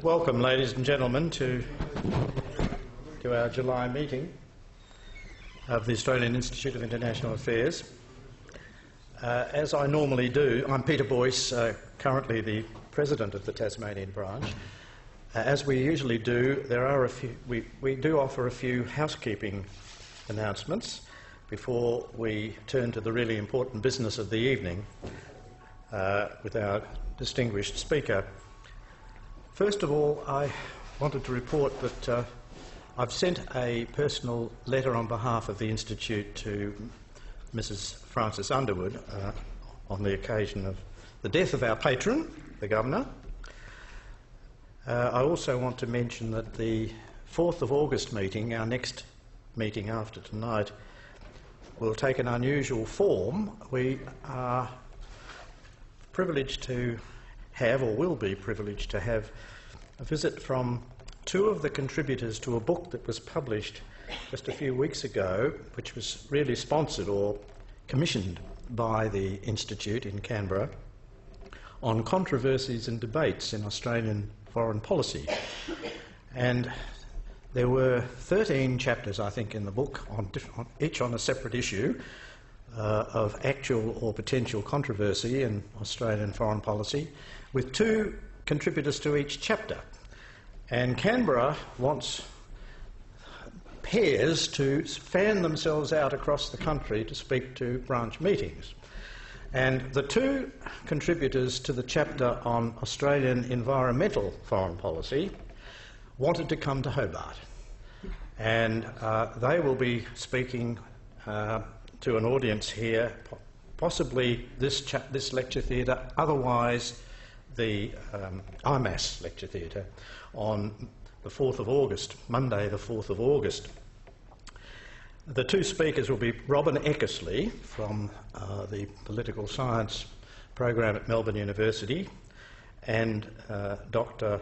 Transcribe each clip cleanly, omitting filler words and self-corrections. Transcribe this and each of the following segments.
Welcome, ladies and gentlemen, to our July meeting of the Australian Institute of International Affairs. As I normally do, I'm Peter Boyce, currently the President of the Tasmanian branch. As we usually do, there are we do offer a few housekeeping announcements before we turn to the really important business of the evening with our distinguished speaker. First of all, I wanted to report that I've sent a personal letter on behalf of the Institute to Mrs. Frances Underwood on the occasion of the death of our patron, the Governor. I also want to mention that the 4th of August meeting, our next meeting after tonight, will take an unusual form. We are privileged to have, or will be privileged to have, a visit from two of the contributors to a book that was published just a few weeks ago, which was really sponsored or commissioned by the Institute in Canberra, on controversies and debates in Australian foreign policy. And there were 13 chapters, I think, in the book, each on a separate issue of actual or potential controversy in Australian foreign policy, with two contributors to each chapter. And Canberra wants pairs to fan themselves out across the country to speak to branch meetings. And the two contributors to the chapter on Australian environmental foreign policy wanted to come to Hobart. And they will be speaking to an audience here, possibly this lecture theatre, otherwise the AIIATAS lecture theatre, on the 4th of August, Monday the 4th of August. The two speakers will be Robin Eckersley from the Political Science program at Melbourne University and Dr.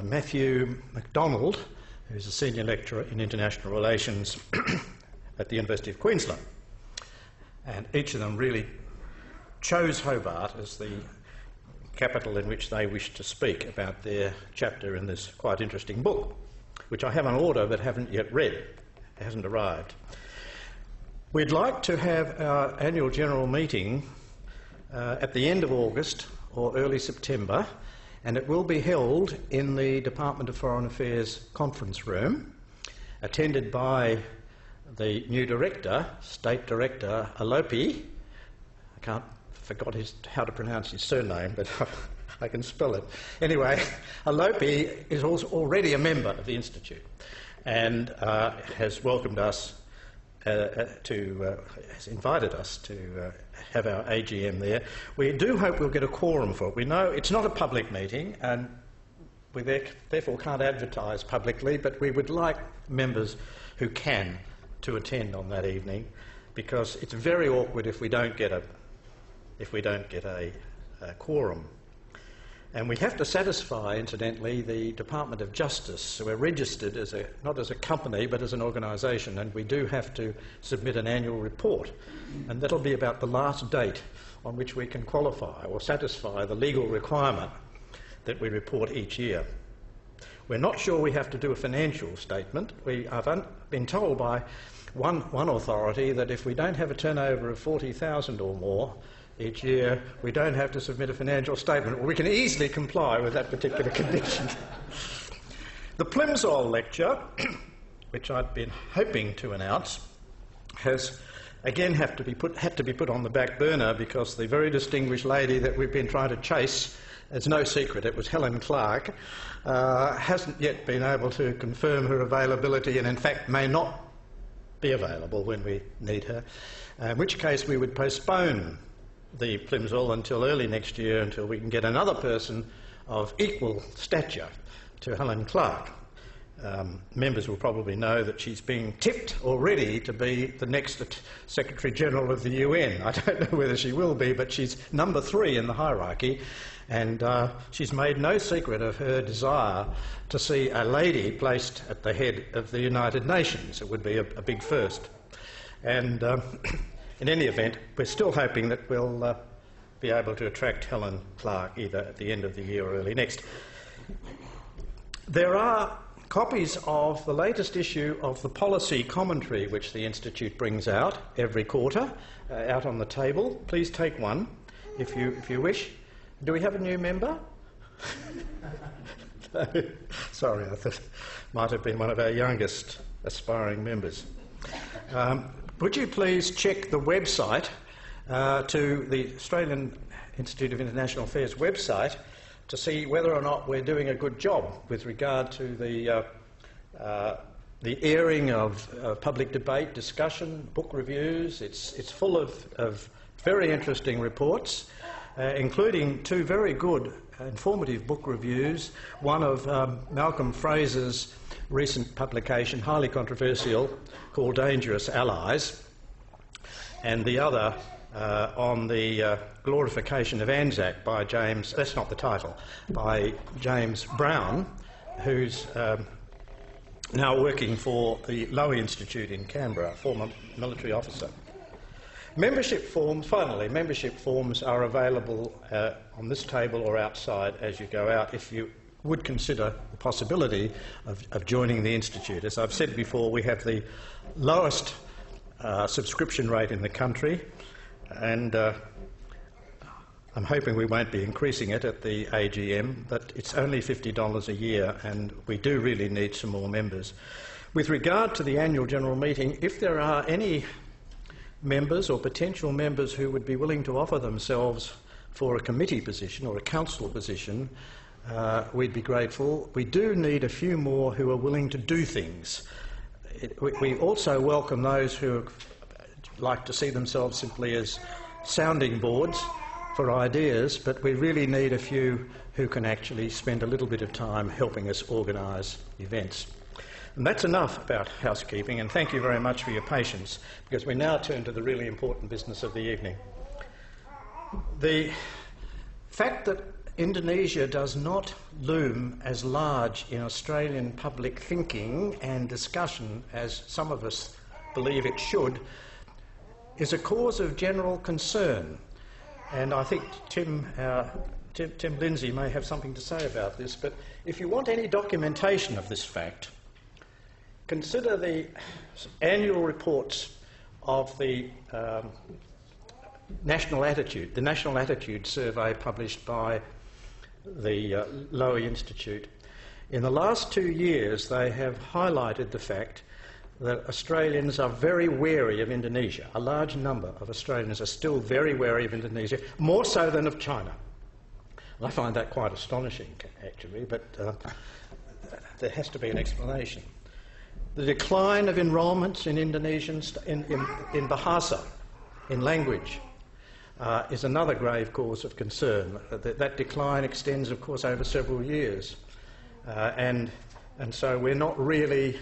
Matthew MacDonald, who's a senior lecturer in international relations at the University of Queensland. And each of them really chose Hobart as the capital in which they wished to speak about their chapter in this quite interesting book, which I have on order but haven't yet read. It hasn't arrived. We'd like to have our annual general meeting at the end of August or early September, and it will be held in the Department of Foreign Affairs conference room, attended by the new director, State Director Alopi. I forgot how to pronounce his surname, but I can spell it. Anyway, Alopi is also already a member of the Institute and has welcomed us has invited us to have our AGM there. We do hope we'll get a quorum for it. We know it's not a public meeting and we therefore can't advertise publicly, but we would like members who can to attend on that evening, because it's very awkward if we don't get a quorum. And we have to satisfy, incidentally, the Department of Justice. So we're registered as not as a company but as an organisation, and we do have to submit an annual report, and that'll be about the last date on which we can qualify or satisfy the legal requirement that we report each year. We're not sure we have to do a financial statement. I've been told by one authority that if we don't have a turnover of 40,000 or more each year, we don't have to submit a financial statement. We can easily comply with that particular condition. The Plimsoll lecture, which I'd been hoping to announce, has again had to be put on the back burner because the very distinguished lady that we've been trying to chase, it's no secret, it was Helen Clark, hasn't yet been able to confirm her availability and in fact may not be available when we need her, in which case we would postpone the Plimsoll until early next year, until we can get another person of equal stature to Helen Clark. Members will probably know that she's being tipped already to be the next Secretary-General of the UN. I don't know whether she will be, but she's number 3 in the hierarchy, and she's made no secret of her desire to see a lady placed at the head of the United Nations. It would be a big first. And in any event, we're still hoping that we'll be able to attract Helen Clark either at the end of the year or early next. There are copies of the latest issue of the policy commentary which the Institute brings out every quarter out on the table. Please take one if you wish. Do we have a new member? Sorry, I thought it might have been one of our youngest aspiring members. Would you please check the website to the Australian Institute of International Affairs website to see whether or not we're doing a good job with regard to the airing of public debate, discussion, book reviews. It's full of very interesting reports, including two very good informative book reviews, one of Malcolm Fraser's recent publication, highly controversial, called Dangerous Allies, and the other on the glorification of Anzac by James, that's not the title, by James Brown, who's now working for the Lowy Institute in Canberra, a former military officer. Membership forms, finally, membership forms are available on this table or outside as you go out if you would consider the possibility of joining the Institute. As I've said before, we have the lowest subscription rate in the country, and I'm hoping we won't be increasing it at the AGM, but it's only $50 a year, and we do really need some more members. With regard to the annual general meeting, if there are any members or potential members who would be willing to offer themselves for a committee position or a council position, we'd be grateful. We do need a few more who are willing to do things. We also welcome those who like to see themselves simply as sounding boards for ideas, but we really need a few who can actually spend a little bit of time helping us organise events. And that's enough about housekeeping, and thank you very much for your patience, because we now turn to the really important business of the evening. The fact that Indonesia does not loom as large in Australian public thinking and discussion as some of us believe it should is a cause of general concern. And I think Tim Lindsey may have something to say about this, but if you want any documentation of this fact, consider the annual reports of the National Attitude Survey published by the Lowy Institute. In the last 2 years, they have highlighted the fact that Australians are very wary of Indonesia. A large number of Australians are still very wary of Indonesia, more so than of China. I find that quite astonishing, actually, but there has to be an explanation. The decline of enrolments in Indonesian, in Bahasa, in language, is another grave cause of concern. That decline extends, of course, over several years. And so we're not really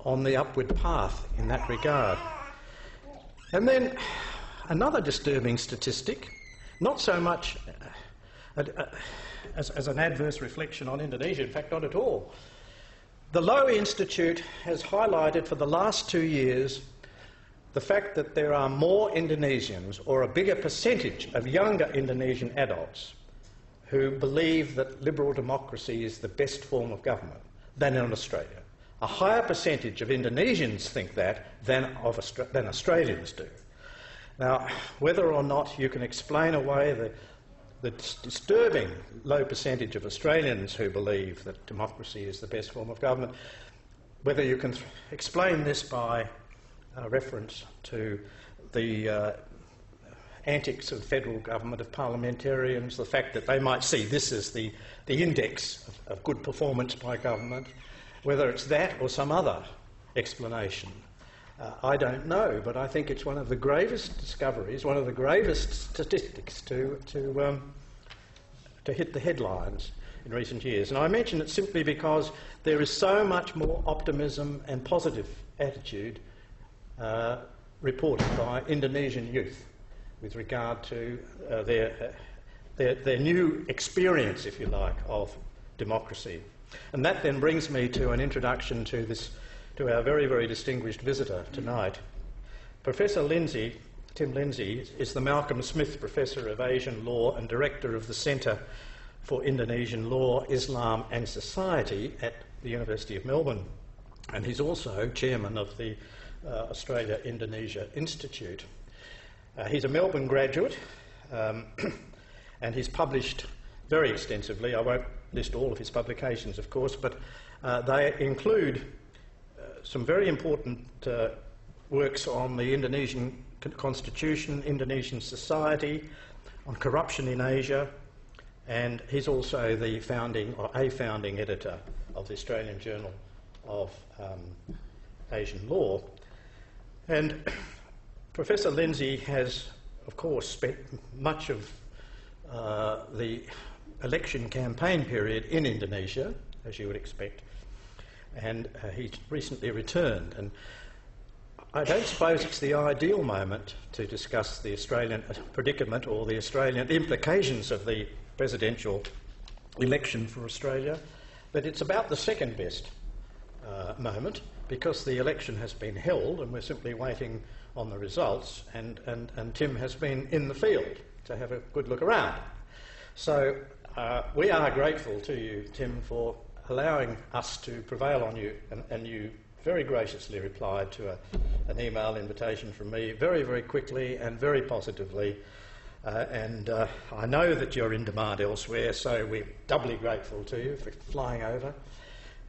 on the upward path in that regard. And then another disturbing statistic, not so much as an adverse reflection on Indonesia, in fact not at all. The Lowy Institute has highlighted for the last 2 years the fact that there are more Indonesians, or a bigger percentage of younger Indonesian adults, who believe that liberal democracy is the best form of government than in Australia. A higher percentage of Indonesians think that than Australians do. Now, whether or not you can explain away the disturbing low percentage of Australians who believe that democracy is the best form of government, whether you can explain this by reference to the antics of the federal government, of parliamentarians, the fact that they might see this as the index of good performance by government, whether it's that or some other explanation, I don't know, but I think it's one of the gravest discoveries, one of the gravest statistics to hit the headlines in recent years. And I mention it simply because there is so much more optimism and positive attitude reported by Indonesian youth with regard to their new experience, if you like, of democracy. And that then brings me to an introduction to our very, very distinguished visitor tonight. Professor Lindsey Tim Lindsey is the Malcolm Smith Professor of Asian Law and Director of the Centre for Indonesian Law, Islam and Society at the University of Melbourne. And he's also chairman of the Australia-Indonesia Institute. He's a Melbourne graduate, and he's published very extensively. I won't list all of his publications, of course, but they include some very important works on the Indonesian constitution, Indonesian society, on corruption in Asia, and he's also the founding editor of the Australian Journal of Asian Law. And Professor Lindsey has, of course, spent much of the election campaign period in Indonesia, as you would expect, and he's recently returned. And I don't suppose it's the ideal moment to discuss the Australian predicament or the Australian implications of the presidential election for Australia, but it's about the second best moment, because the election has been held and we're simply waiting on the results, and Tim has been in the field to have a good look around. So we are grateful to you, Tim, for allowing us to prevail on you, and you very graciously replied to an email invitation from me very, very quickly and very positively. And I know that you're in demand elsewhere, so we're doubly grateful to you for flying over.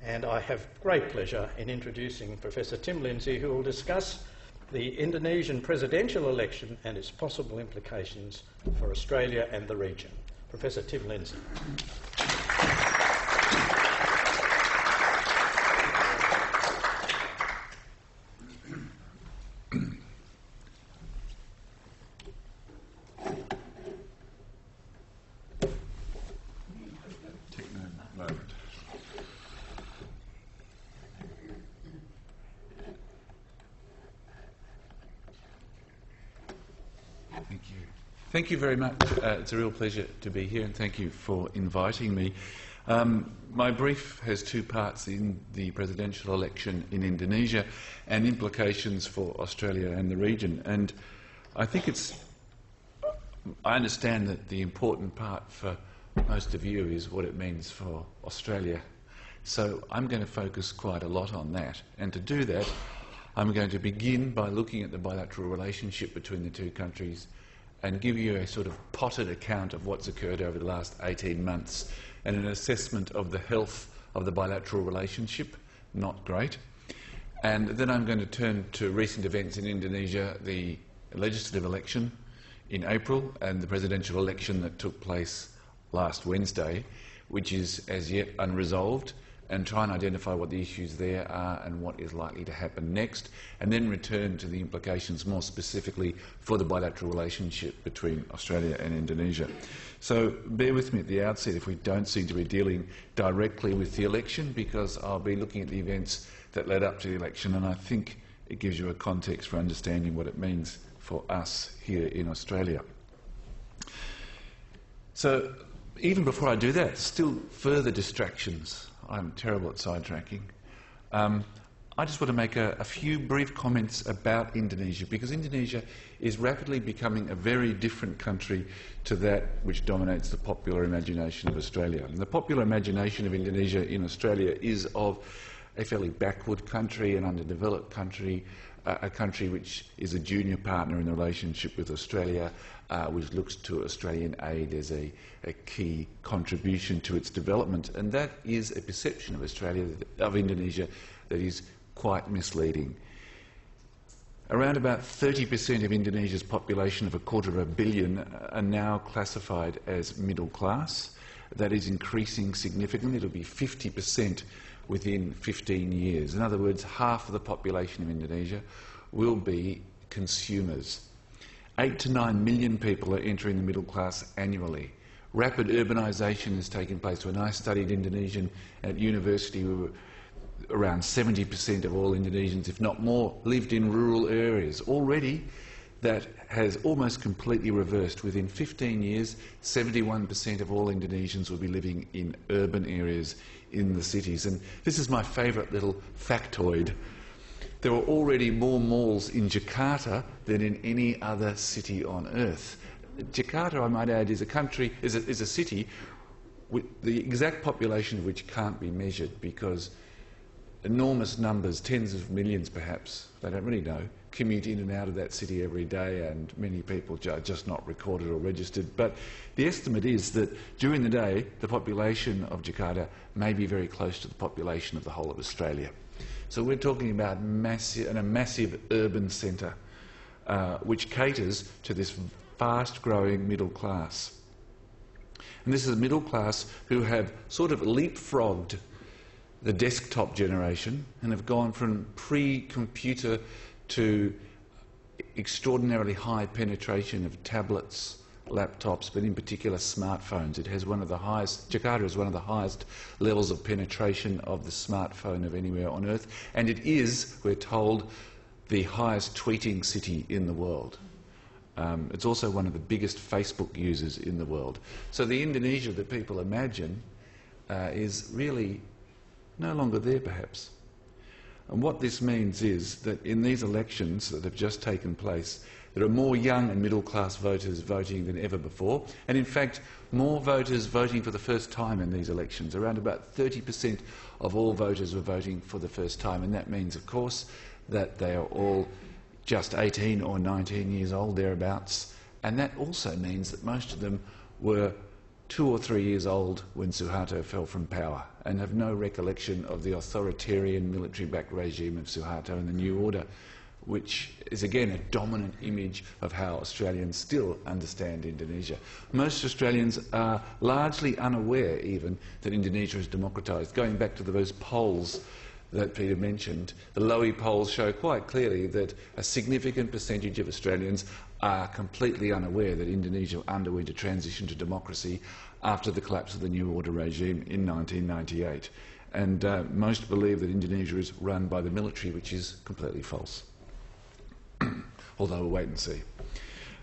And I have great pleasure in introducing Professor Tim Lindsey, who will discuss the Indonesian presidential election and its possible implications for Australia and the region. Professor Tim Lindsey. Thank you very much. It's a real pleasure to be here, and thank you for inviting me. My brief has two parts: in the presidential election in Indonesia and implications for Australia and the region. And I think I understand that the important part for most of you is what it means for Australia. So I'm going to focus quite a lot on that. And to do that, I'm going to begin by looking at the bilateral relationship between the two countries and give you a sort of potted account of what's occurred over the last 18 months and an assessment of the health of the bilateral relationship. Not great. And then I'm going to turn to recent events in Indonesia, the legislative election in April and the presidential election that took place last Wednesday, which is as yet unresolved, and try and identify what the issues there are and what is likely to happen next, and then return to the implications more specifically for the bilateral relationship between Australia and Indonesia. So bear with me at the outset if we don't seem to be dealing directly with the election, because I'll be looking at the events that led up to the election, and I think it gives you a context for understanding what it means for us here in Australia. So even before I do that, still further distractions. I'm terrible at sidetracking. I just want to make a few brief comments about Indonesia, because Indonesia is rapidly becoming a very different country to that which dominates the popular imagination of Australia. And the popular imagination of Indonesia in Australia is of a fairly backward country, an underdeveloped country, a country which is a junior partner in the relationship with Australia, which looks to Australian aid as a key contribution to its development. And that is a perception of Australia, of Indonesia, that is quite misleading. Around about 30% of Indonesia's population of 250 million are now classified as middle class. That is increasing significantly. It'll be 50% within 15 years. In other words, half of the population of Indonesia will be consumers. 8 to 9 million people are entering the middle class annually. Rapid urbanisation is taking place. When I studied Indonesian at university, we were around 70% of all Indonesians, if not more, lived in rural areas. Already, that has almost completely reversed. Within 15 years, 71% of all Indonesians will be living in urban areas in the cities. And this is my favourite little factoid. there are already more malls in Jakarta than in any other city on earth. Jakarta, I might add, is a city with the exact population of which can't be measured, because enormous numbers, tens of millions perhaps, they don't really know, commute in and out of that city every day, and many people are just not recorded or registered. But the estimate is that during the day, the population of Jakarta may be very close to the population of the whole of Australia. So we're talking about a massive urban centre which caters to this fast-growing middle class. And this is a middle class who have sort of leapfrogged the desktop generation and have gone from pre-computer to extraordinarily high penetration of tablets, laptops, but in particular smartphones. It has one of the highest, Jakarta has one of the highest levels of penetration of the smartphone of anywhere on earth, and it is, we're told, the highest tweeting city in the world. It's also one of the biggest Facebook users in the world. So the Indonesia that people imagine is really no longer there, perhaps. And what this means is that in these elections that have just taken place, there are more young and middle-class voters voting than ever before, and in fact more voters voting for the first time in these elections. Around about 30% of all voters were voting for the first time, and that means, of course, that they are all just 18 or 19 years old, thereabouts, and that also means that most of them were 2 or 3 years old when Suharto fell from power and have no recollection of the authoritarian military-backed regime of Suharto and the New Order, which is again a dominant image of how Australians still understand Indonesia. Most Australians are largely unaware even that Indonesia is democratised. Going back to those polls that Peter mentioned, the Lowy polls show quite clearly that a significant percentage of Australians are completely unaware that Indonesia underwent a transition to democracy after the collapse of the New Order regime in 1998. And most believe that Indonesia is run by the military, which is completely false. Although we'll wait and see.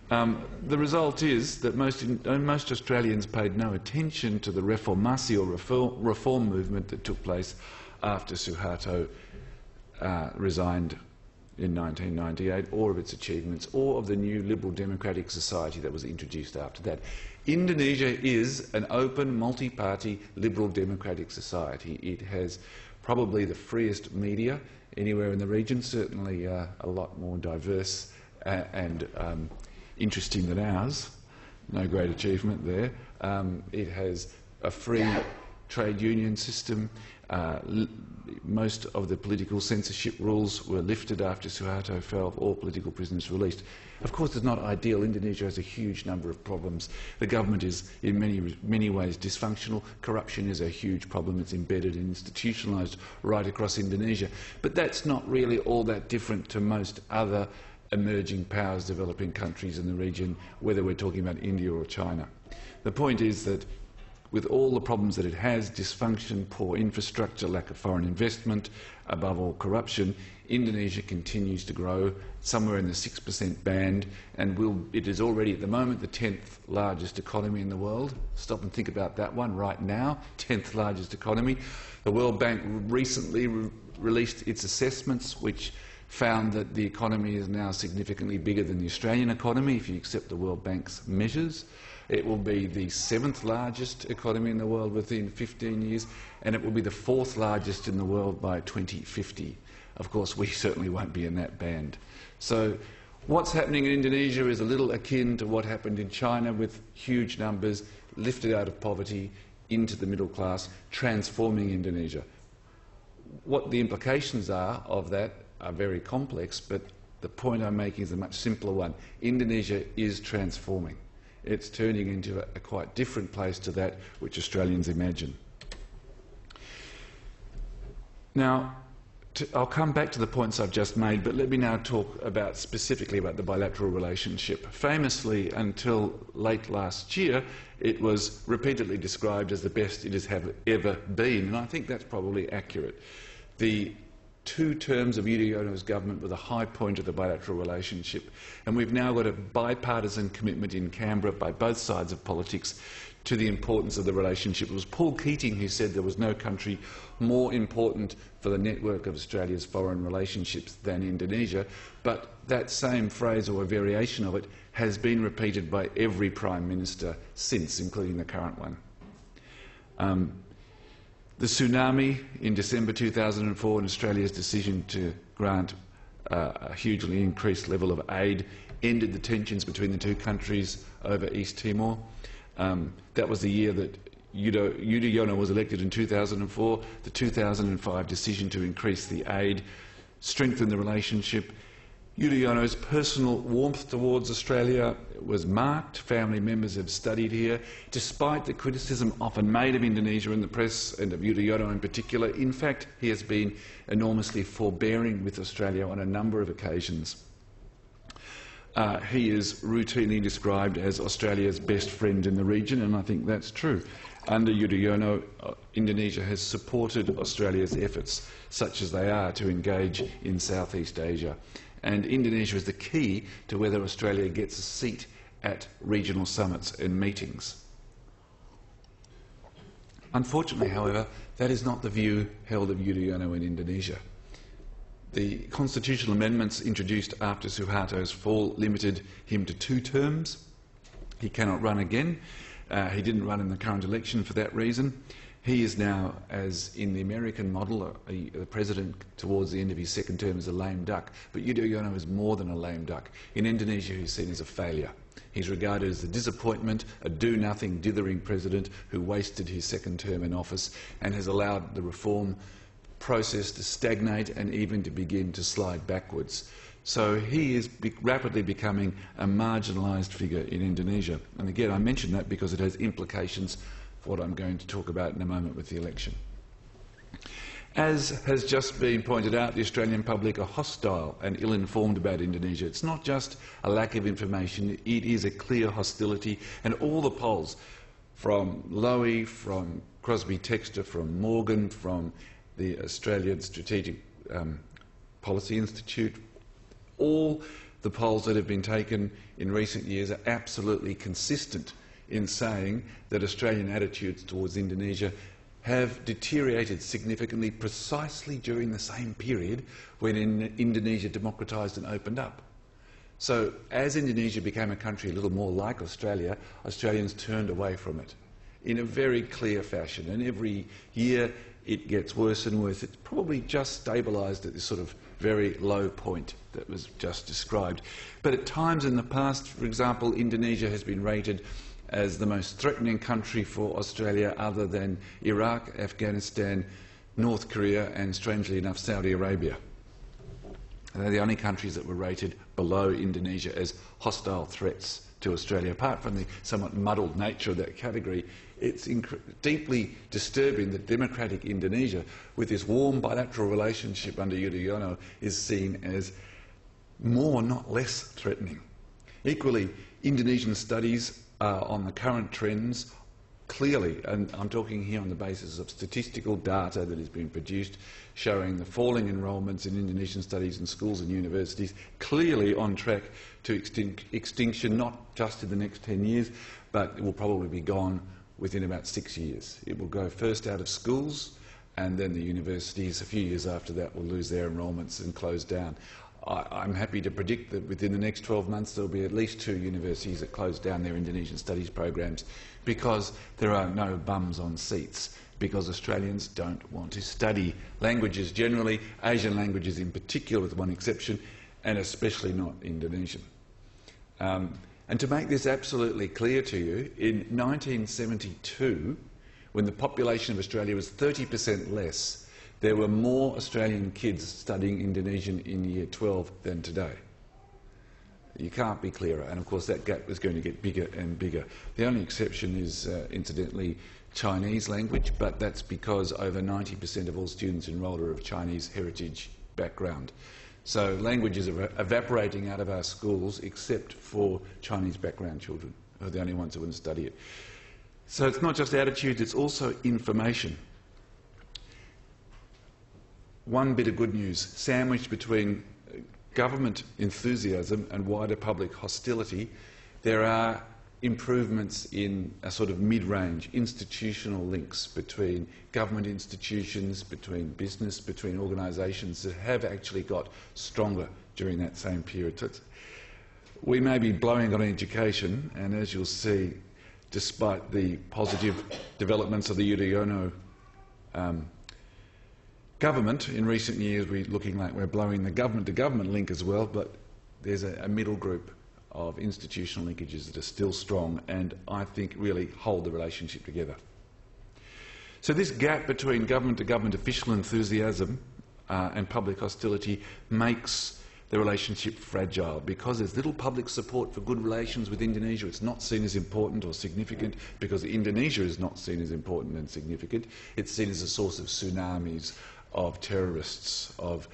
The result is that most Australians paid no attention to the reformasi or reform movement that took place after Suharto resigned in 1998, or of its achievements, or of the new liberal democratic society that was introduced after that. Indonesia is an open, multi-party, liberal democratic society. It has probably the freest media anywhere in the region, certainly a lot more diverse and interesting than ours. No great achievement there. It has a free trade union system. Most of the political censorship rules were lifted after Suharto fell, all political prisoners released. Of course, it's not ideal. Indonesia has a huge number of problems. The government is in many ways dysfunctional. Corruption is a huge problem. It's embedded and institutionalised right across Indonesia. But that's not really all that different to most other emerging powers, developing countries in the region, whether we're talking about India or China. The point is that with all the problems that it has, dysfunction, poor infrastructure, lack of foreign investment, above all corruption, Indonesia continues to grow somewhere in the 6% band, and it is already at the moment the 10th largest economy in the world. Stop and think about that one right now, 10th largest economy. The World Bank recently released its assessments, which found that the economy is now significantly bigger than the Australian economy, if you accept the World Bank's measures. It will be the 7th largest economy in the world within 15 years, and it will be the 4th largest in the world by 2050. Of course, we certainly won't be in that band. So what's happening in Indonesia is a little akin to what happened in China, with huge numbers lifted out of poverty into the middle class, transforming Indonesia. What the implications are of that are very complex, but the point I'm making is a much simpler one. Indonesia is transforming. It's turning into a quite different place to that which Australians imagine. Now, I'll come back to the points I've just made, but let me now talk specifically about the bilateral relationship. Famously, until late last year, it was repeatedly described as the best it has ever been, and I think that's probably accurate. The 2 terms of Yudhoyono's government were the high point of the bilateral relationship, and we've now got a bipartisan commitment in Canberra by both sides of politics to the importance of the relationship. It was Paul Keating who said there was no country more important for the network of Australia's foreign relationships than Indonesia, but that same phrase, or a variation of it, has been repeated by every Prime Minister since, including the current one. The tsunami in December 2004 and Australia's decision to grant a hugely increased level of aid ended the tensions between the two countries over East Timor. That was the year that Yudhoyono was elected in 2004. The 2005 decision to increase the aid strengthened the relationship. Yudhoyono's personal warmth towards Australia was marked. Family members have studied here. Despite the criticism often made of Indonesia in the press, and of Yudhoyono in particular, in fact, he has been enormously forbearing with Australia on a number of occasions. He is routinely described as Australia's best friend in the region, and I think that's true. Under Yudhoyono, Indonesia has supported Australia's efforts, such as they are, to engage in Southeast Asia. And Indonesia is the key to whether Australia gets a seat at regional summits and meetings. Unfortunately, however, that is not the view held of Yudhoyono in Indonesia. The constitutional amendments introduced after Suharto's fall limited him to 2 terms. He cannot run again. He didn't run in the current election for that reason. He is now, as in the American model, the president towards the end of his 2nd term is a lame duck. But Yudhoyono is more than a lame duck. In Indonesia, he's seen as a failure. He's regarded as a disappointment, a do-nothing, dithering president who wasted his 2nd term in office and has allowed the reform process to stagnate and even to begin to slide backwards. So he is rapidly becoming a marginalised figure in Indonesia. And again, I mention that because it has implications for what I'm going to talk about in a moment with the election. As has just been pointed out, the Australian public are hostile and ill-informed about Indonesia. It's not just a lack of information, it is a clear hostility, and all the polls, from Lowy, from Crosby Textor, from Morgan, from the Australian Strategic Policy Institute, all the polls that have been taken in recent years are absolutely consistent in saying that Australian attitudes towards Indonesia have deteriorated significantly precisely during the same period when Indonesia democratised and opened up. So as Indonesia became a country a little more like Australia, Australians turned away from it in a very clear fashion, and every year it gets worse and worse. It's probably just stabilised at this sort of very low point that was just described. But at times in the past, for example, Indonesia has been rated as the most threatening country for Australia other than Iraq, Afghanistan, North Korea and, strangely enough, Saudi Arabia. They're the only countries that were rated below Indonesia as hostile threats to Australia. Apart from the somewhat muddled nature of that category, it's deeply disturbing that democratic Indonesia, with this warm bilateral relationship under Yudhoyono, is seen as more, not less, threatening. Equally, Indonesian studies on the current trends clearly, and I'm talking here on the basis of statistical data that has been produced showing the falling enrolments in Indonesian studies in schools and universities, clearly on track to extinction, not just in the next 10 years, but it will probably be gone within about 6 years. It will go first out of schools, and then the universities, a few years after that, will lose their enrolments and close down. I'm happy to predict that within the next 12 months there will be at least 2 universities that close down their Indonesian studies programs because there are no bums on seats, because Australians don't want to study languages generally, Asian languages in particular with one exception, and especially not Indonesian. And to make this absolutely clear to you, in 1972, when the population of Australia was 30% less, there were more Australian kids studying Indonesian in year 12 than today. You can't be clearer, and of course that gap is going to get bigger and bigger. The only exception is, incidentally, Chinese language, but that's because over 90% of all students enrolled are of Chinese heritage background. So languages are evaporating out of our schools except for Chinese background children, who are the only ones who wouldn't study it. So it's not just attitudes, it's also information. One bit of good news, sandwiched between government enthusiasm and wider public hostility, there are improvements in a sort of mid-range institutional links between government institutions, between business, between organisations that have actually got stronger during that same period. So we may be blowing on education, and as you'll see, despite the positive developments of the Yudhoyono government in recent years, we're looking like we're blowing the government-to-government link as well, but there's a middle group of institutional linkages that are still strong and I think really hold the relationship together. So this gap between government-to-government official enthusiasm and public hostility makes the relationship fragile because there's little public support for good relations with Indonesia. It's not seen as important or significant because Indonesia is not seen as important and significant. It's seen as a source of tsunamis, of terrorists, of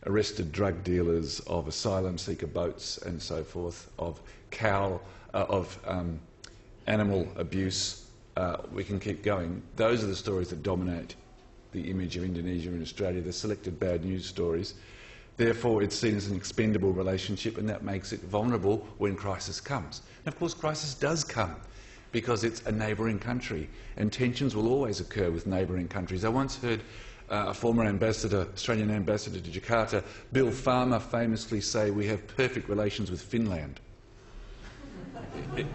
arrested drug dealers, of asylum seeker boats and so forth, of animal abuse. We can keep going. Those are the stories that dominate the image of Indonesia in Australia, the selected bad news stories. Therefore, it's seen as an expendable relationship, and that makes it vulnerable when crisis comes. And of course, crisis does come because it's a neighbouring country, and tensions will always occur with neighbouring countries. I once heard a former ambassador, Australian ambassador to Jakarta, Bill Farmer, famously say, "We have perfect relations with Finland,"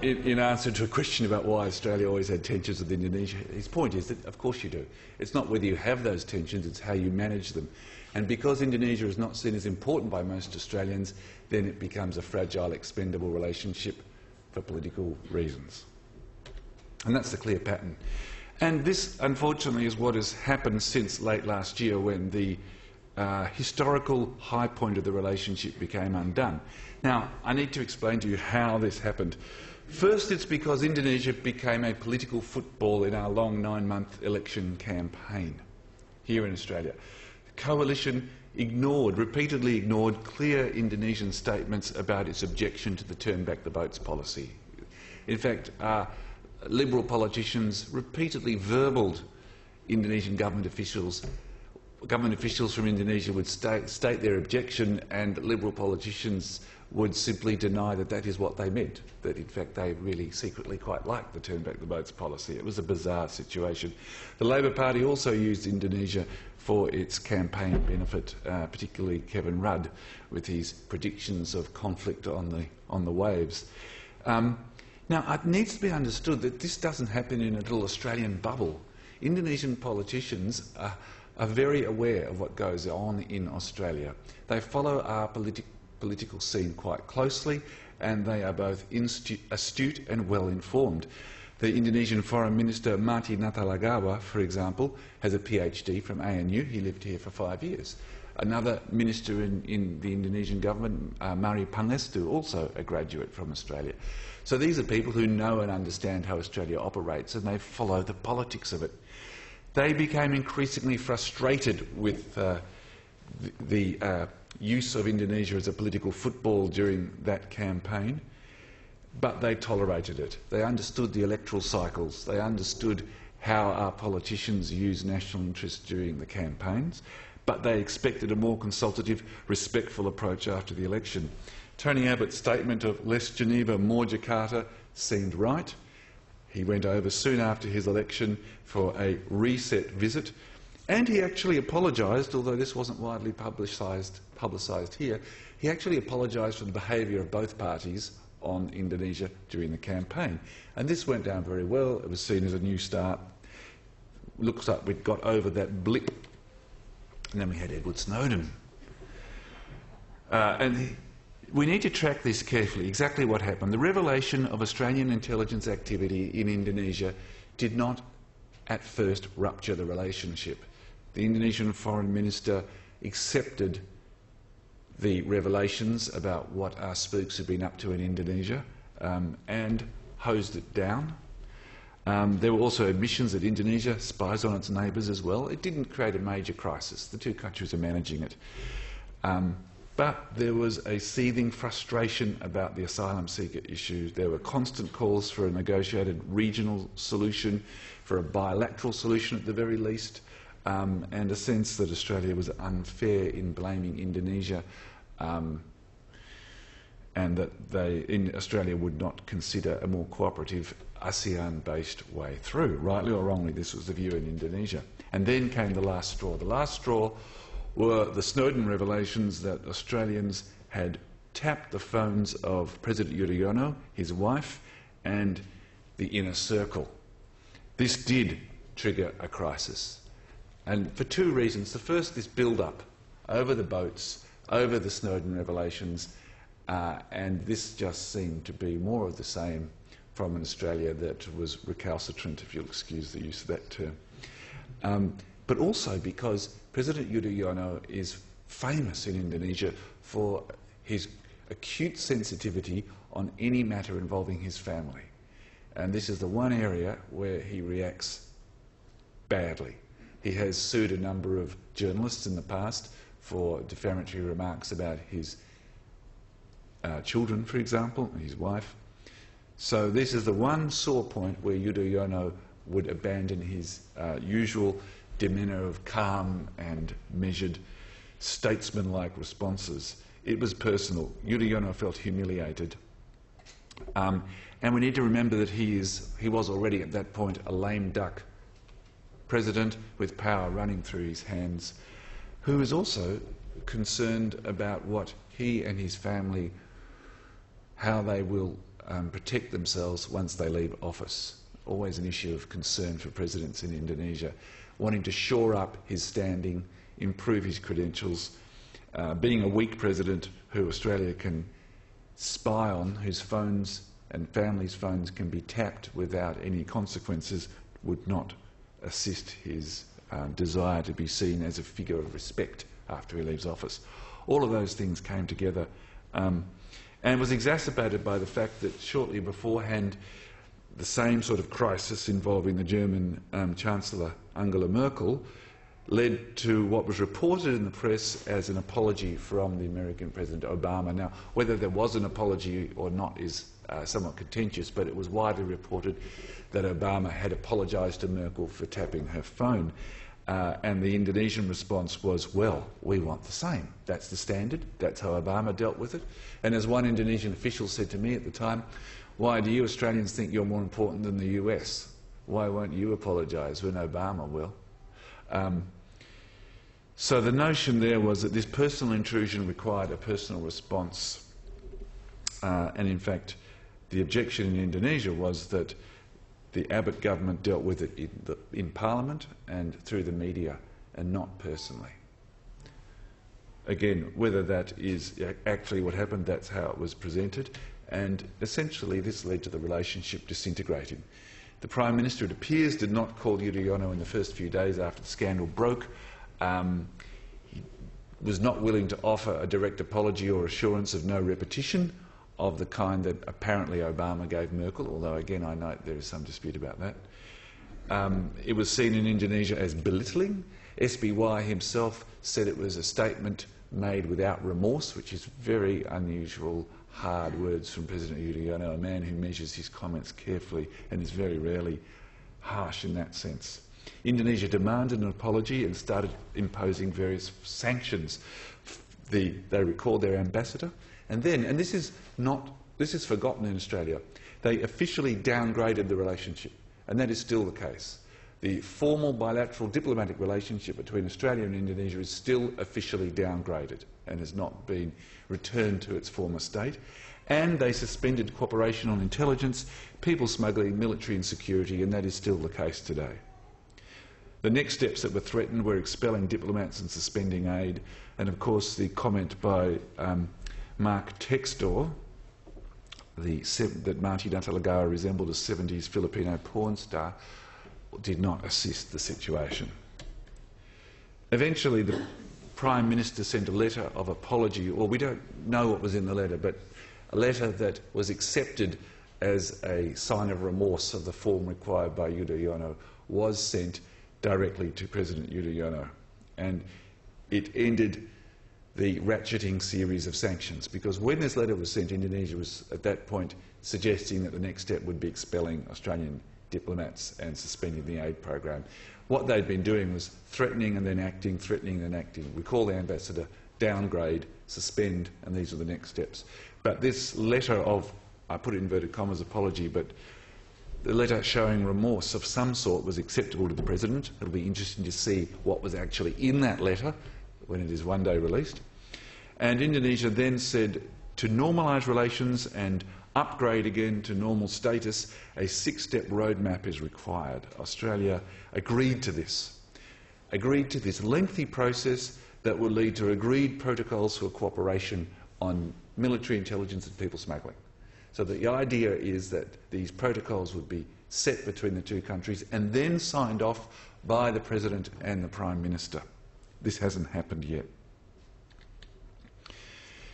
in answer to a question about why Australia always had tensions with Indonesia. His point is that, of course you do. It's not whether you have those tensions, it's how you manage them. And because Indonesia is not seen as important by most Australians, then it becomes a fragile, expendable relationship for political reasons. And that's the clear pattern. And this, unfortunately, is what has happened since late last year when the historical high point of the relationship became undone. Now, I need to explain to you how this happened. First, it's because Indonesia became a political football in our long 9-month election campaign here in Australia. The coalition repeatedly ignored clear Indonesian statements about its objection to the turn back the votes policy. In fact, Liberal politicians repeatedly verbaled Indonesian government officials. Government officials from Indonesia would state their objection, and Liberal politicians would simply deny that that is what they meant, that in fact they really secretly quite liked the turn back the votes policy. It was a bizarre situation. The Labor Party also used Indonesia for its campaign benefit, particularly Kevin Rudd with his predictions of conflict on the waves. Now, it needs to be understood that this doesn't happen in a little Australian bubble. Indonesian politicians are very aware of what goes on in Australia. They follow our political scene quite closely, and they are both astute and well informed. The Indonesian Foreign Minister Marty Natalegawa, for example, has a PhD from ANU. He lived here for 5 years. Another minister in the Indonesian government, Mari Pangestu, also a graduate from Australia. So these are people who know and understand how Australia operates, and they follow the politics of it. They became increasingly frustrated with the use of Indonesia as a political football during that campaign, but they tolerated it. They understood the electoral cycles. They understood how our politicians use national interest during the campaigns, but they expected a more consultative, respectful approach after the election. Tony Abbott's statement of less Geneva, more Jakarta seemed right. He went over soon after his election for a reset visit, and he actually apologised, although this wasn't widely publicised here, he actually apologised for the behaviour of both parties on Indonesia during the campaign. And this went down very well. It was seen as a new start. Looks like we'd got over that blip. And then we had Edward Snowden. We need to track this carefully, exactly what happened. The revelation of Australian intelligence activity in Indonesia did not at first rupture the relationship. The Indonesian Foreign Minister accepted the revelations about what our spooks had been up to in Indonesia and hosed it down. There were also admissions that Indonesia spies on its neighbours as well. It didn't create a major crisis. The two countries are managing it. But there was a seething frustration about the asylum seeker issue. There were constant calls for a negotiated regional solution, for a bilateral solution at the very least, and a sense that Australia was unfair in blaming Indonesia. and that they in Australia would not consider a more cooperative ASEAN-based way through. Rightly or wrongly, this was the view in Indonesia. And then came the last straw. The last straw were the Snowden revelations that Australians had tapped the phones of President Yudhoyono, his wife, and the inner circle. This did trigger a crisis, and for two reasons. The first, this build-up over the boats, over the Snowden revelations, and this just seemed to be more of the same from an Australia that was recalcitrant, if you'll excuse the use of that term. But also because President Yudhoyono is famous in Indonesia for his acute sensitivity on any matter involving his family. And this is the one area where he reacts badly. He has sued a number of journalists in the past for defamatory remarks about his children, for example, and his wife. So this is the one sore point where Yudhoyono would abandon his usual demeanour of calm and measured, statesman-like responses. It was personal. Yudhoyono felt humiliated. And we need to remember that he was already at that point a lame duck president with power running through his hands, who is also concerned about what he and his family, how they will protect themselves once they leave office. Always an issue of concern for presidents in Indonesia, wanting to shore up his standing, improve his credentials, being a weak president who Australia can spy on, whose phones and families' phones can be tapped without any consequences, would not assist his desire to be seen as a figure of respect after he leaves office. All of those things came together and was exacerbated by the fact that shortly beforehand the same sort of crisis involving the German Chancellor Angela Merkel led to what was reported in the press as an apology from the American President Obama. Now, whether there was an apology or not is somewhat contentious, but it was widely reported that Obama had apologised to Merkel for tapping her phone. And the Indonesian response was, well, we want the same. That's the standard. That's how Obama dealt with it. And as one Indonesian official said to me at the time, why do you Australians think you're more important than the US? Why won't you apologise when Obama will? So the notion there was that this personal intrusion required a personal response. And in fact, the objection in Indonesia was that the Abbott government dealt with it in Parliament and through the media and not personally. Again, whether that is actually what happened, that's how it was presented. And essentially this led to the relationship disintegrating. The Prime Minister, it appears, did not call Yudhoyono in the first few days after the scandal broke. He was not willing to offer a direct apology or assurance of no repetition of the kind that apparently Obama gave Merkel, although again I note there is some dispute about that. It was seen in Indonesia as belittling. SBY himself said it was a statement made without remorse, which is very unusual, hard words from President Yudhoyono, a man who measures his comments carefully and is very rarely harsh in that sense. Indonesia demanded an apology and started imposing various sanctions. They recalled their ambassador, and then, and this is forgotten in Australia, they officially downgraded the relationship, and that is still the case. The formal bilateral diplomatic relationship between Australia and Indonesia is still officially downgraded and has not been returned to its former state. And they suspended cooperation on intelligence, people smuggling, military and security, and that is still the case today. The next steps that were threatened were expelling diplomats and suspending aid, and of course the comment by Mark Textor that Marty Natalegawa resembled a 70s Filipino porn star did not assist the situation. Eventually the Prime Minister sent a letter of apology, or we don't know what was in the letter, but a letter that was accepted as a sign of remorse of the form required by Yudhoyono was sent directly to President Yudhoyono, and it ended the ratcheting series of sanctions, because when this letter was sent, Indonesia was at that point suggesting that the next step would be expelling Australian diplomats and suspending the aid program. What they'd been doing was threatening and then acting, threatening and then acting. Recall the ambassador, downgrade, suspend, and these are the next steps. But this letter of, I put it in inverted commas, apology, but the letter showing remorse of some sort was acceptable to the President. It'll be interesting to see what was actually in that letter when it is one day released. And Indonesia then said to normalise relations and upgrade again to normal status, a 6-step roadmap is required. Australia agreed to this lengthy process that will lead to agreed protocols for cooperation on military intelligence and people smuggling. So the idea is that these protocols would be set between the two countries and then signed off by the President and the Prime Minister. This hasn't happened yet.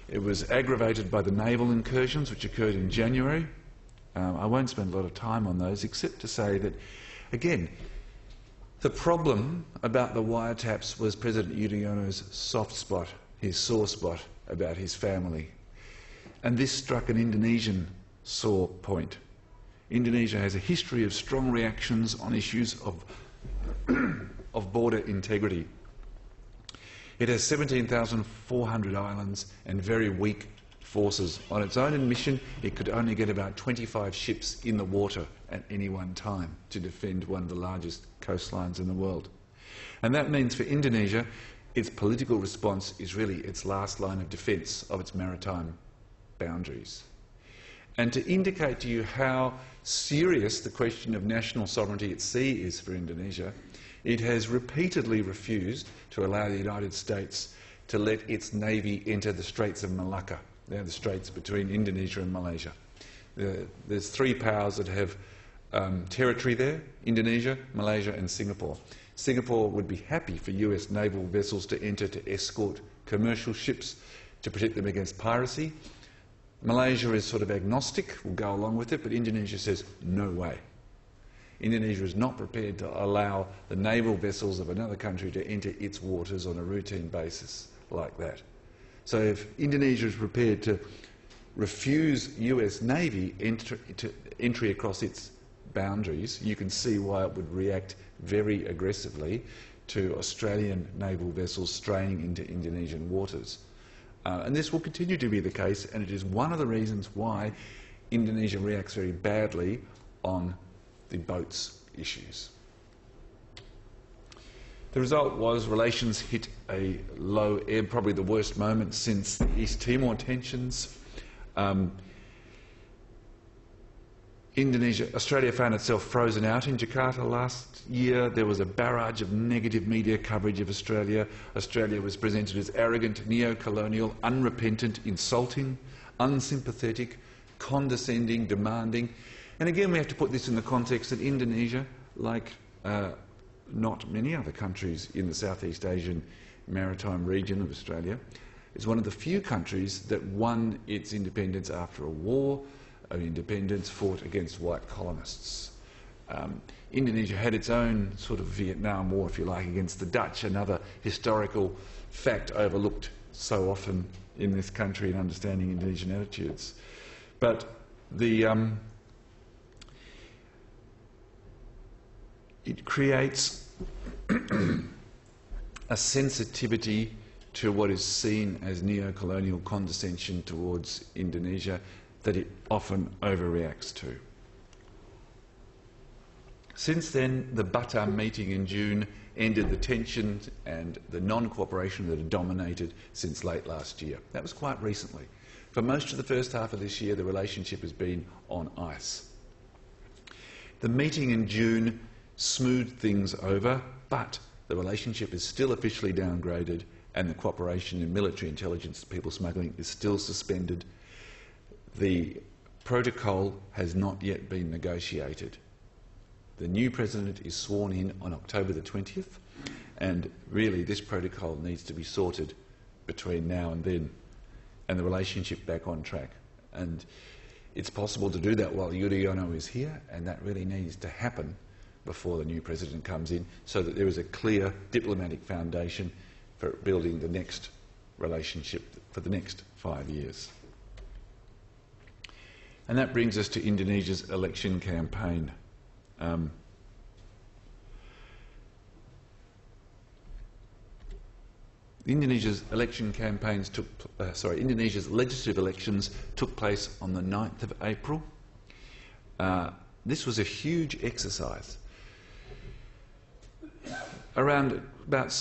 It was aggravated by the Naval Incursions, which occurred in January. I won't spend a lot of time on those, except to say that, again, the problem about the wiretaps was President Yudhoyono's soft spot, his sore spot about his family. And this struck an Indonesian sore point. Indonesia has a history of strong reactions on issues of border integrity. It has 17,400 islands and very weak forces. On its own admission, it could only get about 25 ships in the water at any one time to defend one of the largest coastlines in the world. And that means for Indonesia, its political response is really its last line of defence of its maritime boundaries. And to indicate to you how serious the question of national sovereignty at sea is for Indonesia, it has repeatedly refused to allow the United States to let its navy enter the Straits of Malacca. They're the straits between Indonesia and Malaysia. There's 3 powers that have territory there: Indonesia, Malaysia and Singapore. Singapore would be happy for US naval vessels to enter to escort commercial ships to protect them against piracy. Malaysia is sort of agnostic, will go along with it, but Indonesia says no way. Indonesia is not prepared to allow the naval vessels of another country to enter its waters on a routine basis like that. So if Indonesia is prepared to refuse US Navy entry across its boundaries, you can see why it would react very aggressively to Australian naval vessels straying into Indonesian waters. And this will continue to be the case, and it is one of the reasons why Indonesia reacts very badly on the boats issues. The result was relations hit a low ebb, probably the worst moment since the East Timor tensions. Australia found itself frozen out in Jakarta last year. There was a barrage of negative media coverage of Australia. Australia was presented as arrogant, neo-colonial, unrepentant, insulting, unsympathetic, condescending, demanding. And again, we have to put this in the context that Indonesia, like not many other countries in the Southeast Asian maritime region of Australia, is one of the few countries that won its independence after a war of independence fought against white colonists. Indonesia had its own sort of Vietnam War, if you like, against the Dutch, another historical fact overlooked so often in this country in understanding Indonesian attitudes. But it creates a sensitivity to what is seen as neo-colonial condescension towards Indonesia that it often overreacts to. Since then, the Batam meeting in June ended the tensions and the non-cooperation that had dominated since late last year. That was quite recently. For most of the first half of this year, the relationship has been on ice. The meeting in June smoothed things over, but the relationship is still officially downgraded and the cooperation in military intelligence and people smuggling is still suspended. The protocol has not yet been negotiated. The new president is sworn in on October the 20th, and really this protocol needs to be sorted between now and then, and the relationship back on track. And it's possible to do that while Yudhoyono is here, and that really needs to happen before the new president comes in, so that there is a clear diplomatic foundation for building the next relationship for the next 5 years. And that brings us to Indonesia's election campaign. Indonesia's Indonesia's legislative elections took place on the 9th of April. This was a huge exercise. Around about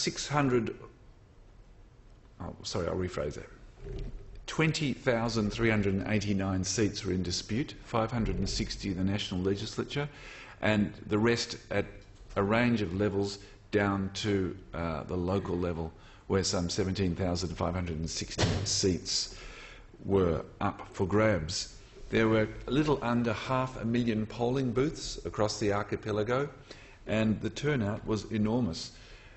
20,389 seats were in dispute, 560 in the national legislature, and the rest at a range of levels down to the local level, where some 17,560 seats were up for grabs. There were a little under 500,000 polling booths across the archipelago, and the turnout was enormous.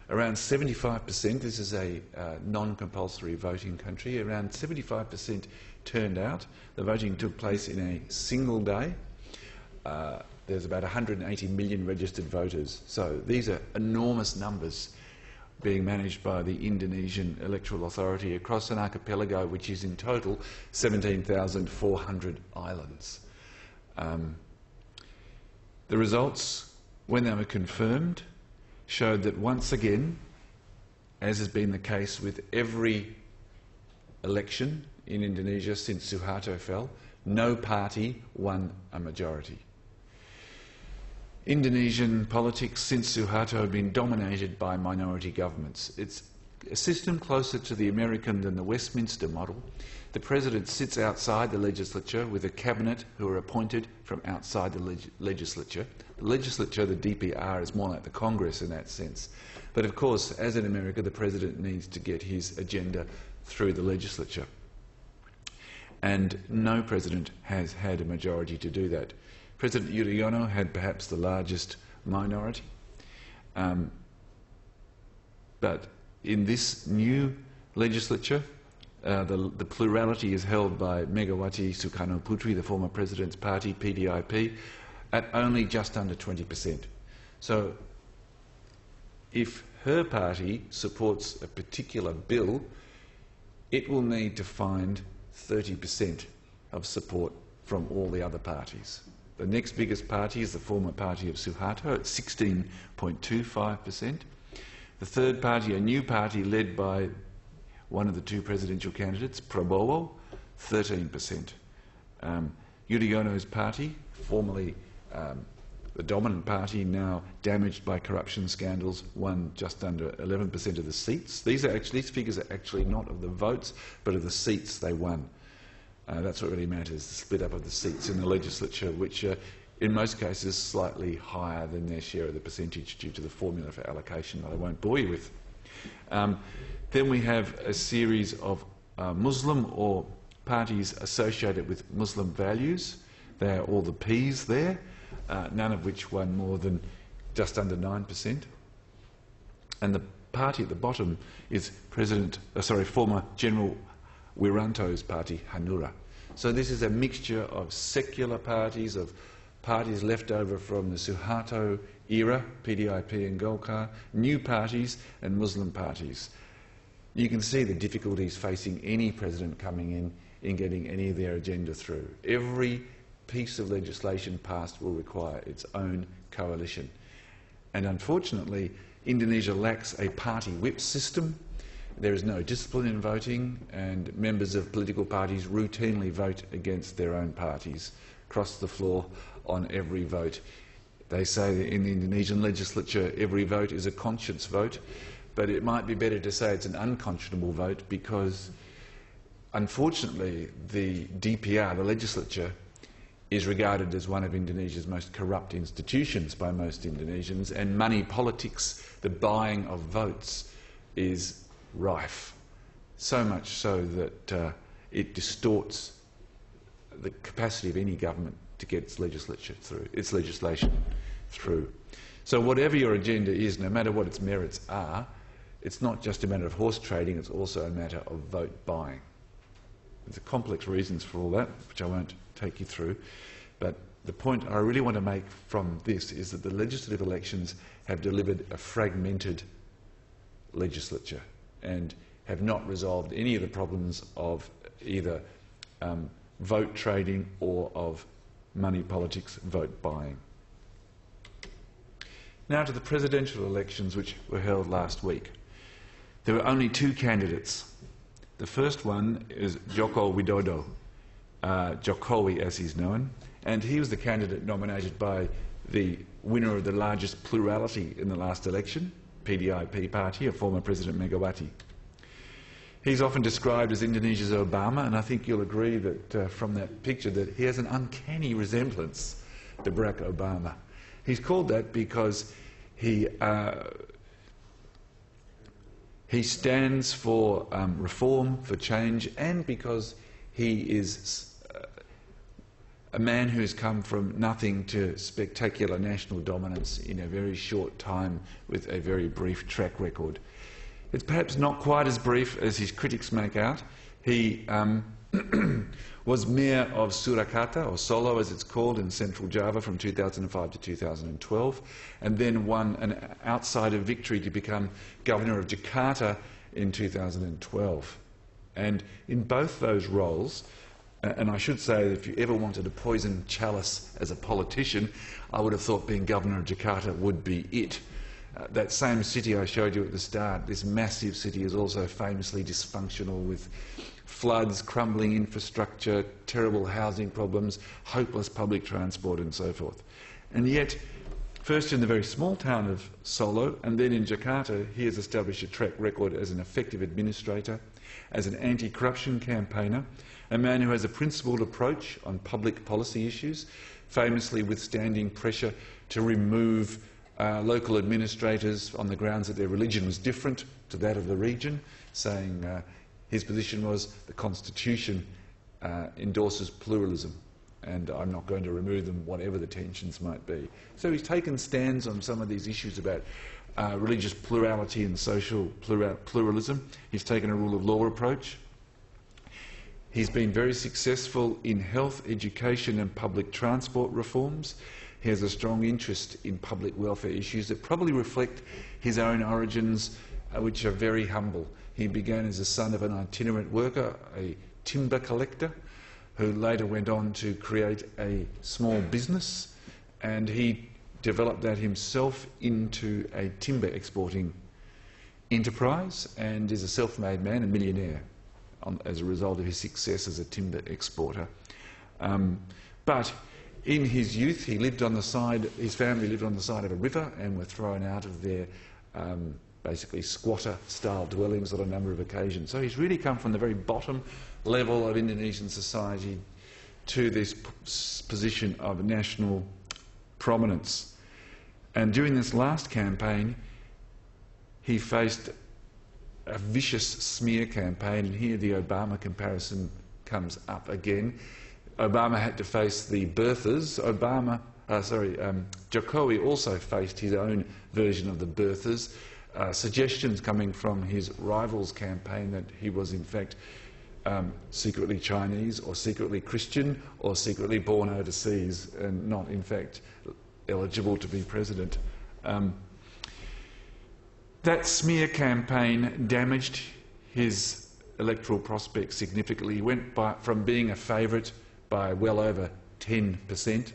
Around 75%, this is a non-compulsory voting country, around 75% turned out. The voting took place in a single day. There's about 180 million registered voters. So these are enormous numbers being managed by the Indonesian Electoral Authority across an archipelago which is in total 17,400 islands. The results, when they were confirmed, showed that once again, as has been the case with every election in Indonesia since Suharto fell, no party won a majority. Indonesian politics since Suharto have been dominated by minority governments. It's a system closer to the American than the Westminster model. The president sits outside the legislature with a cabinet who are appointed from outside the legislature. The legislature, the DPR, is more like the Congress in that sense. But of course, as in America, the president needs to get his agenda through the legislature. And no president has had a majority to do that. President Yudhoyono had perhaps the largest minority. But in this new legislature, the plurality is held by Megawati Sukarno Putri, the former president's party, PDIP, at only just under 20%. So if her party supports a particular bill, it will need to find 30% of support from all the other parties. The next biggest party is the former party of Suharto at 16.25%. The third party, a new party led by one of the two presidential candidates, Prabowo, 13%. Yudhoyono's party, formerly the dominant party, now damaged by corruption scandals, won just under 11% of the seats. These figures are actually not of the votes, but of the seats they won. That's what really matters, the split up of the seats in the legislature, which in most cases slightly higher than their share of the percentage due to the formula for allocation that I won't bore you with. Then we have a series of Muslim or parties associated with Muslim values. They are all the Ps there, none of which won more than just under 9%. And the party at the bottom is former General Wiranto's party, Hanura. So this is a mixture of secular parties, of parties left over from the Suharto era, PDIP and Golkar, new parties and Muslim parties. You can see the difficulties facing any president coming in getting any of their agenda through. Every piece of legislation passed will require its own coalition. And unfortunately, Indonesia lacks a party whip system. There is no discipline in voting, and members of political parties routinely vote against their own parties, across the floor on every vote. They say that in the Indonesian legislature every vote is a conscience vote, but it might be better to say it's an unconscionable vote, because unfortunately the DPR, the legislature, is regarded as one of Indonesia's most corrupt institutions by most Indonesians, and money politics, the buying of votes, is rife. So much so that it distorts the capacity of any government to get its legislation through. So whatever your agenda is, no matter what its merits are, it's not just a matter of horse trading, it's also a matter of vote buying. There's complex reasons for all that, which I won't take you through, but the point I really want to make from this is that the legislative elections have delivered a fragmented legislature and have not resolved any of the problems of either vote trading or of money politics, vote buying. Now to the presidential elections which were held last week. there were only two candidates. The first one is Joko Widodo, Jokowi as he's known, and he was the candidate nominated by the winner of the largest plurality in the last election, PDIP party, of former President Megawati. He's often described as Indonesia's Obama, and I think you'll agree that from that picture that he has an uncanny resemblance to Barack Obama. He's called that because he stands for reform, for change, and because he is a man who has come from nothing to spectacular national dominance in a very short time with a very brief track record. It's perhaps not quite as brief as his critics make out. He was mayor of Surakarta, or Solo as it's called, in central Java from 2005 to 2012, and then won an outsider victory to become governor of Jakarta in 2012. And in both those roles, and I should say that if you ever wanted a poison chalice as a politician, I would have thought being governor of Jakarta would be it. That same city I showed you at the start, this massive city, is also famously dysfunctional with floods, crumbling infrastructure, terrible housing problems, hopeless public transport and so forth. And yet, first in the very small town of Solo and then in Jakarta, he has established a track record as an effective administrator, as an anti-corruption campaigner, a man who has a principled approach on public policy issues, famously withstanding pressure to remove local administrators on the grounds that their religion was different to that of the region, saying his position was the Constitution endorses pluralism and I'm not going to remove them whatever the tensions might be. So he's taken stands on some of these issues about religious plurality and social pluralism. He's taken a rule of law approach. He's been very successful in health, education and public transport reforms. He has a strong interest in public welfare issues that probably reflect his own origins, which are very humble. He began as the son of an itinerant worker, a timber collector, who later went on to create a small business, and he developed that himself into a timber exporting enterprise and is a self-made man, a millionaire, as a result of his success as a timber exporter. But in his youth, he lived on the side, his family lived on the side of a river and were thrown out of their basically squatter-style dwellings on a number of occasions. So he's really come from the very bottom level of Indonesian society to this position of national prominence. And during this last campaign, he faced a vicious smear campaign, and here the Obama comparison comes up again. Obama had to face the birthers. Jokowi also faced his own version of the birthers. Suggestions coming from his rival's campaign that he was in fact secretly Chinese or secretly Christian or secretly born overseas and not in fact eligible to be president. That smear campaign damaged his electoral prospects significantly. He went from being a favourite by well over 10%,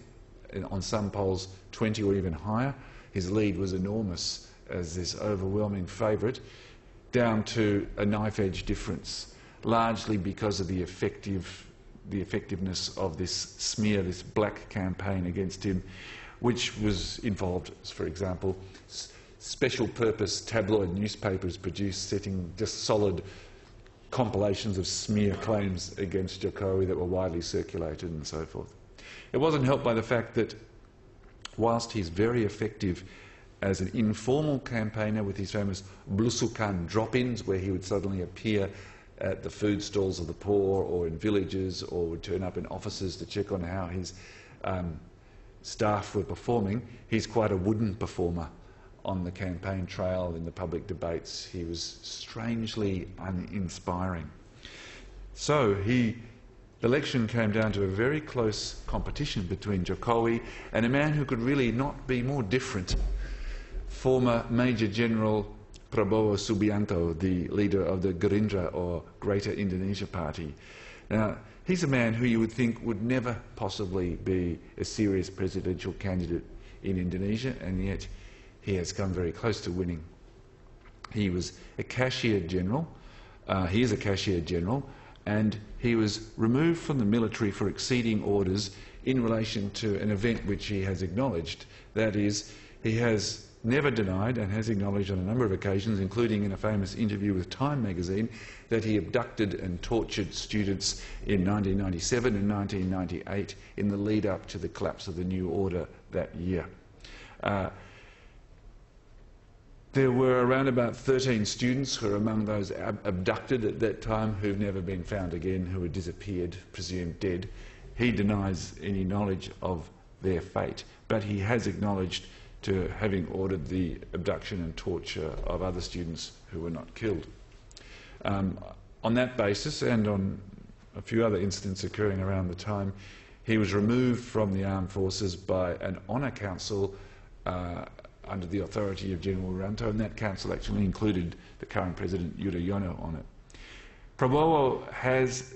on some polls 20 or even higher. His lead was enormous as this overwhelming favourite, down to a knife-edge difference, largely because of the effectiveness of this smear, this black campaign against him, which was involved, for example, special purpose tabloid newspapers produced setting just solid compilations of smear claims against Jokowi that were widely circulated and so forth. It wasn't helped by the fact that whilst he's very effective as an informal campaigner with his famous blusukan drop-ins where he would suddenly appear at the food stalls of the poor or in villages or would turn up in offices to check on how his staff were performing, he's quite a wooden performer on the campaign trail, in the public debates. He was strangely uninspiring. So the election came down to a very close competition between Jokowi and a man who could really not be more different, former Major General Prabowo Subianto, the leader of the Gerindra or Greater Indonesia Party. Now, he's a man who you would think would never possibly be a serious presidential candidate in Indonesia, and yet he has come very close to winning. He was a cashier general. He is a cashier general, and he was removed from the military for exceeding orders in relation to an event which he has acknowledged. That is, he has never denied and has acknowledged on a number of occasions, including in a famous interview with Time magazine, that he abducted and tortured students in 1997 and 1998 in the lead-up to the collapse of the New Order that year. There were around about 13 students who were among those abducted at that time who've never been found again, who had disappeared, presumed dead. He denies any knowledge of their fate, but he has acknowledged to having ordered the abduction and torture of other students who were not killed. On that basis, and on a few other incidents occurring around the time, he was removed from the armed forces by an honour council under the authority of General Wiranto, and that council actually included the current President Yudhoyono on it. Prabowo has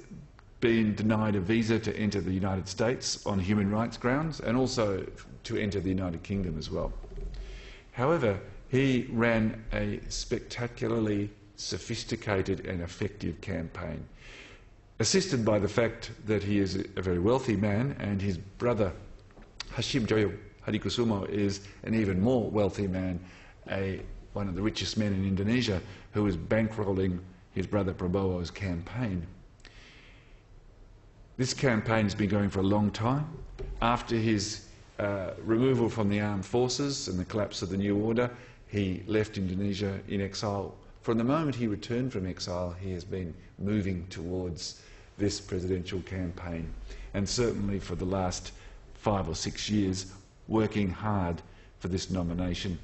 been denied a visa to enter the United States on human rights grounds, and also to enter the United Kingdom as well. However, he ran a spectacularly sophisticated and effective campaign, assisted by the fact that he is a very wealthy man, and his brother Hashim Joyo Hadikusumo is an even more wealthy man, one of the richest men in Indonesia, who is bankrolling his brother Prabowo's campaign. This campaign has been going for a long time. After his removal from the armed forces and the collapse of the New Order, he left Indonesia in exile. From the moment he returned from exile, he has been moving towards this presidential campaign, and certainly for the last 5 or 6 years, working hard for this nomination.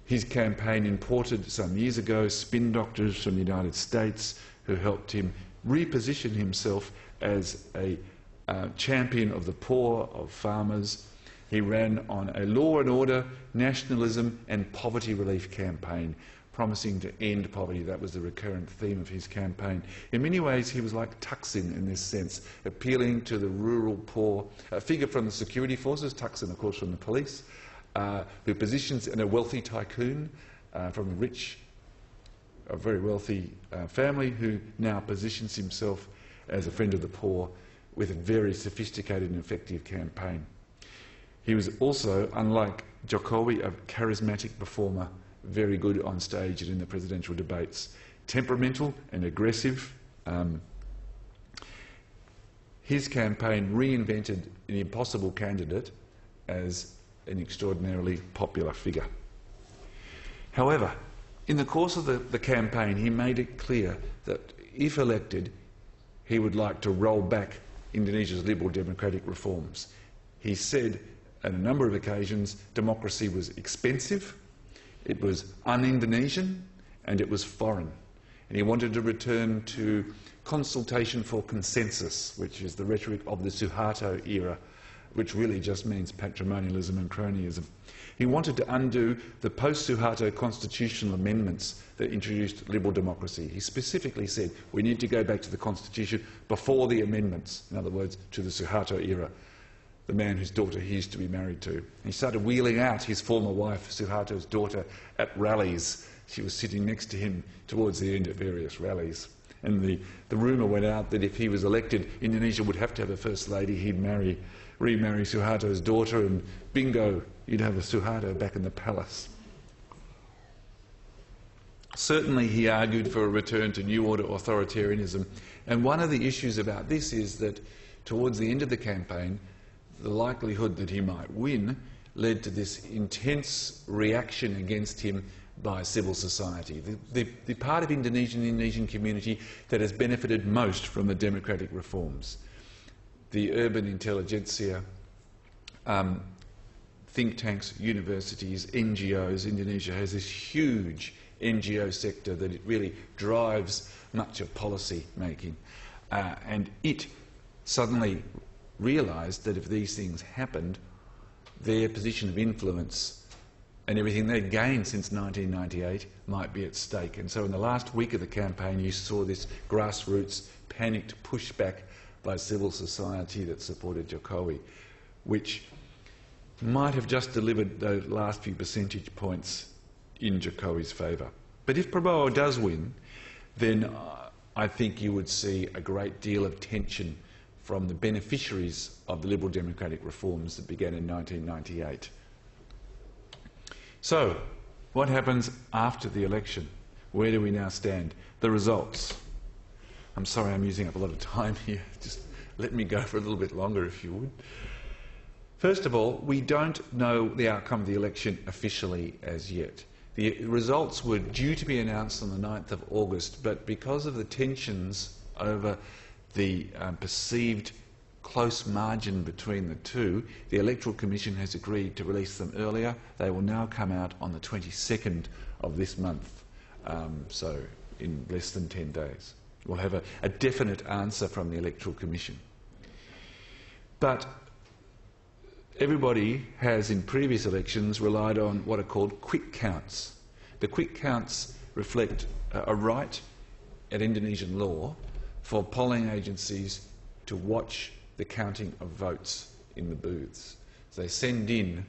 His campaign imported some years ago spin doctors from the United States who helped him reposition himself as a champion of the poor, of farmers. He ran on a law and order, nationalism and poverty relief campaign, promising to end poverty. That was the recurrent theme of his campaign. In many ways, he was like Thaksin in this sense, appealing to the rural poor, a figure from the security forces, Thaksin, of course, from the police, who positions in a wealthy tycoon from a very wealthy family, who now positions himself as a friend of the poor with a very sophisticated and effective campaign. He was also, unlike Jokowi, a charismatic performer, very good on stage and in the presidential debates, temperamental and aggressive. His campaign reinvented an impossible candidate as an extraordinarily popular figure. However, in the course of the campaign, he made it clear that if elected, he would like to roll back Indonesia's liberal democratic reforms. He said on a number of occasions democracy was expensive, it was un-Indonesian, and it was foreign. And he wanted to return to consultation for consensus, which is the rhetoric of the Suharto era, which really just means patrimonialism and cronyism. He wanted to undo the post-Suharto constitutional amendments that introduced liberal democracy. He specifically said we need to go back to the constitution before the amendments, in other words, to the Suharto era, the man whose daughter he used to be married to. He started wheeling out his former wife, Suharto's daughter, at rallies. She was sitting next to him towards the end of various rallies. And the rumour went out that if he was elected, Indonesia would have to have a first lady. He'd remarry Suharto's daughter, and bingo, you'd have a Suharto back in the palace. Certainly he argued for a return to New Order authoritarianism, and one of the issues about this is that towards the end of the campaign, the likelihood that he might win led to this intense reaction against him by civil society, the part of the Indonesian community that has benefited most from the democratic reforms. The urban intelligentsia, think tanks, universities, NGOs. Indonesia has this huge NGO sector that it really drives much of policy making. And it suddenly realised that if these things happened, their position of influence and everything they'd gained since 1998 might be at stake. And so in the last week of the campaign, you saw this grassroots panicked pushback by civil society that supported Jokowi, which might have just delivered those last few percentage points in Jokowi's favour. But if Prabowo does win, then I think you would see a great deal of tension from the beneficiaries of the Liberal Democratic reforms that began in 1998. So, what happens after the election? Where do we now stand? The results. I'm sorry I'm using up a lot of time here. Just let me go for a little bit longer if you would. First of all, we don't know the outcome of the election officially as yet. The results were due to be announced on the 9th of August, but because of the tensions over the perceived close margin between the two, the Electoral Commission has agreed to release them earlier. They will now come out on the 22nd of this month, so in less than 10 days. We'll have a definite answer from the Electoral Commission. But everybody has, in previous elections, relied on what are called quick counts. The quick counts reflect a right at Indonesian law for polling agencies to watch the counting of votes in the booths. So they send in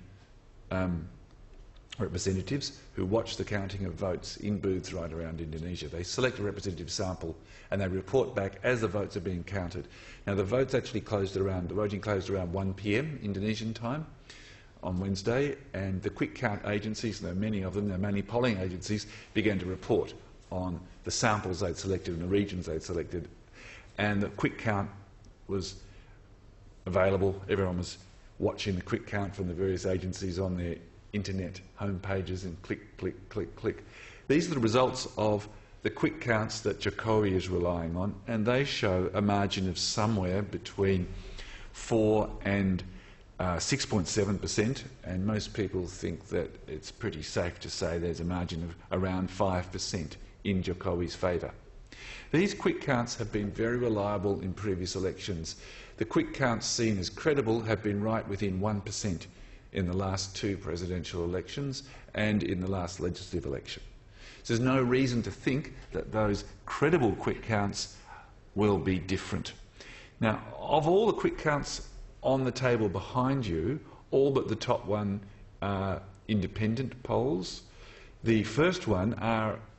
representatives who watch the counting of votes in booths right around Indonesia. They select a representative sample and they report back as the votes are being counted. Now the voting closed around 1 p.m. Indonesian time on Wednesday, and the quick count agencies, there are many of them, there are many polling agencies, began to report on the samples they'd selected and the regions they'd selected. And the quick count was available. Everyone was watching the quick count from the various agencies on their internet homepages and click, click, click, click. These are the results of the quick counts that Jokowi is relying on, and they show a margin of somewhere between 4 and 6.7%, and most people think that it's pretty safe to say there's a margin of around 5% in Jokowi's favour. These quick counts have been very reliable in previous elections. The quick counts seen as credible have been right within 1% in the last 2 presidential elections and in the last legislative election. So there's no reason to think that those credible quick counts will be different. Now, of all the quick counts on the table behind you, all but the top one are independent polls. The first one,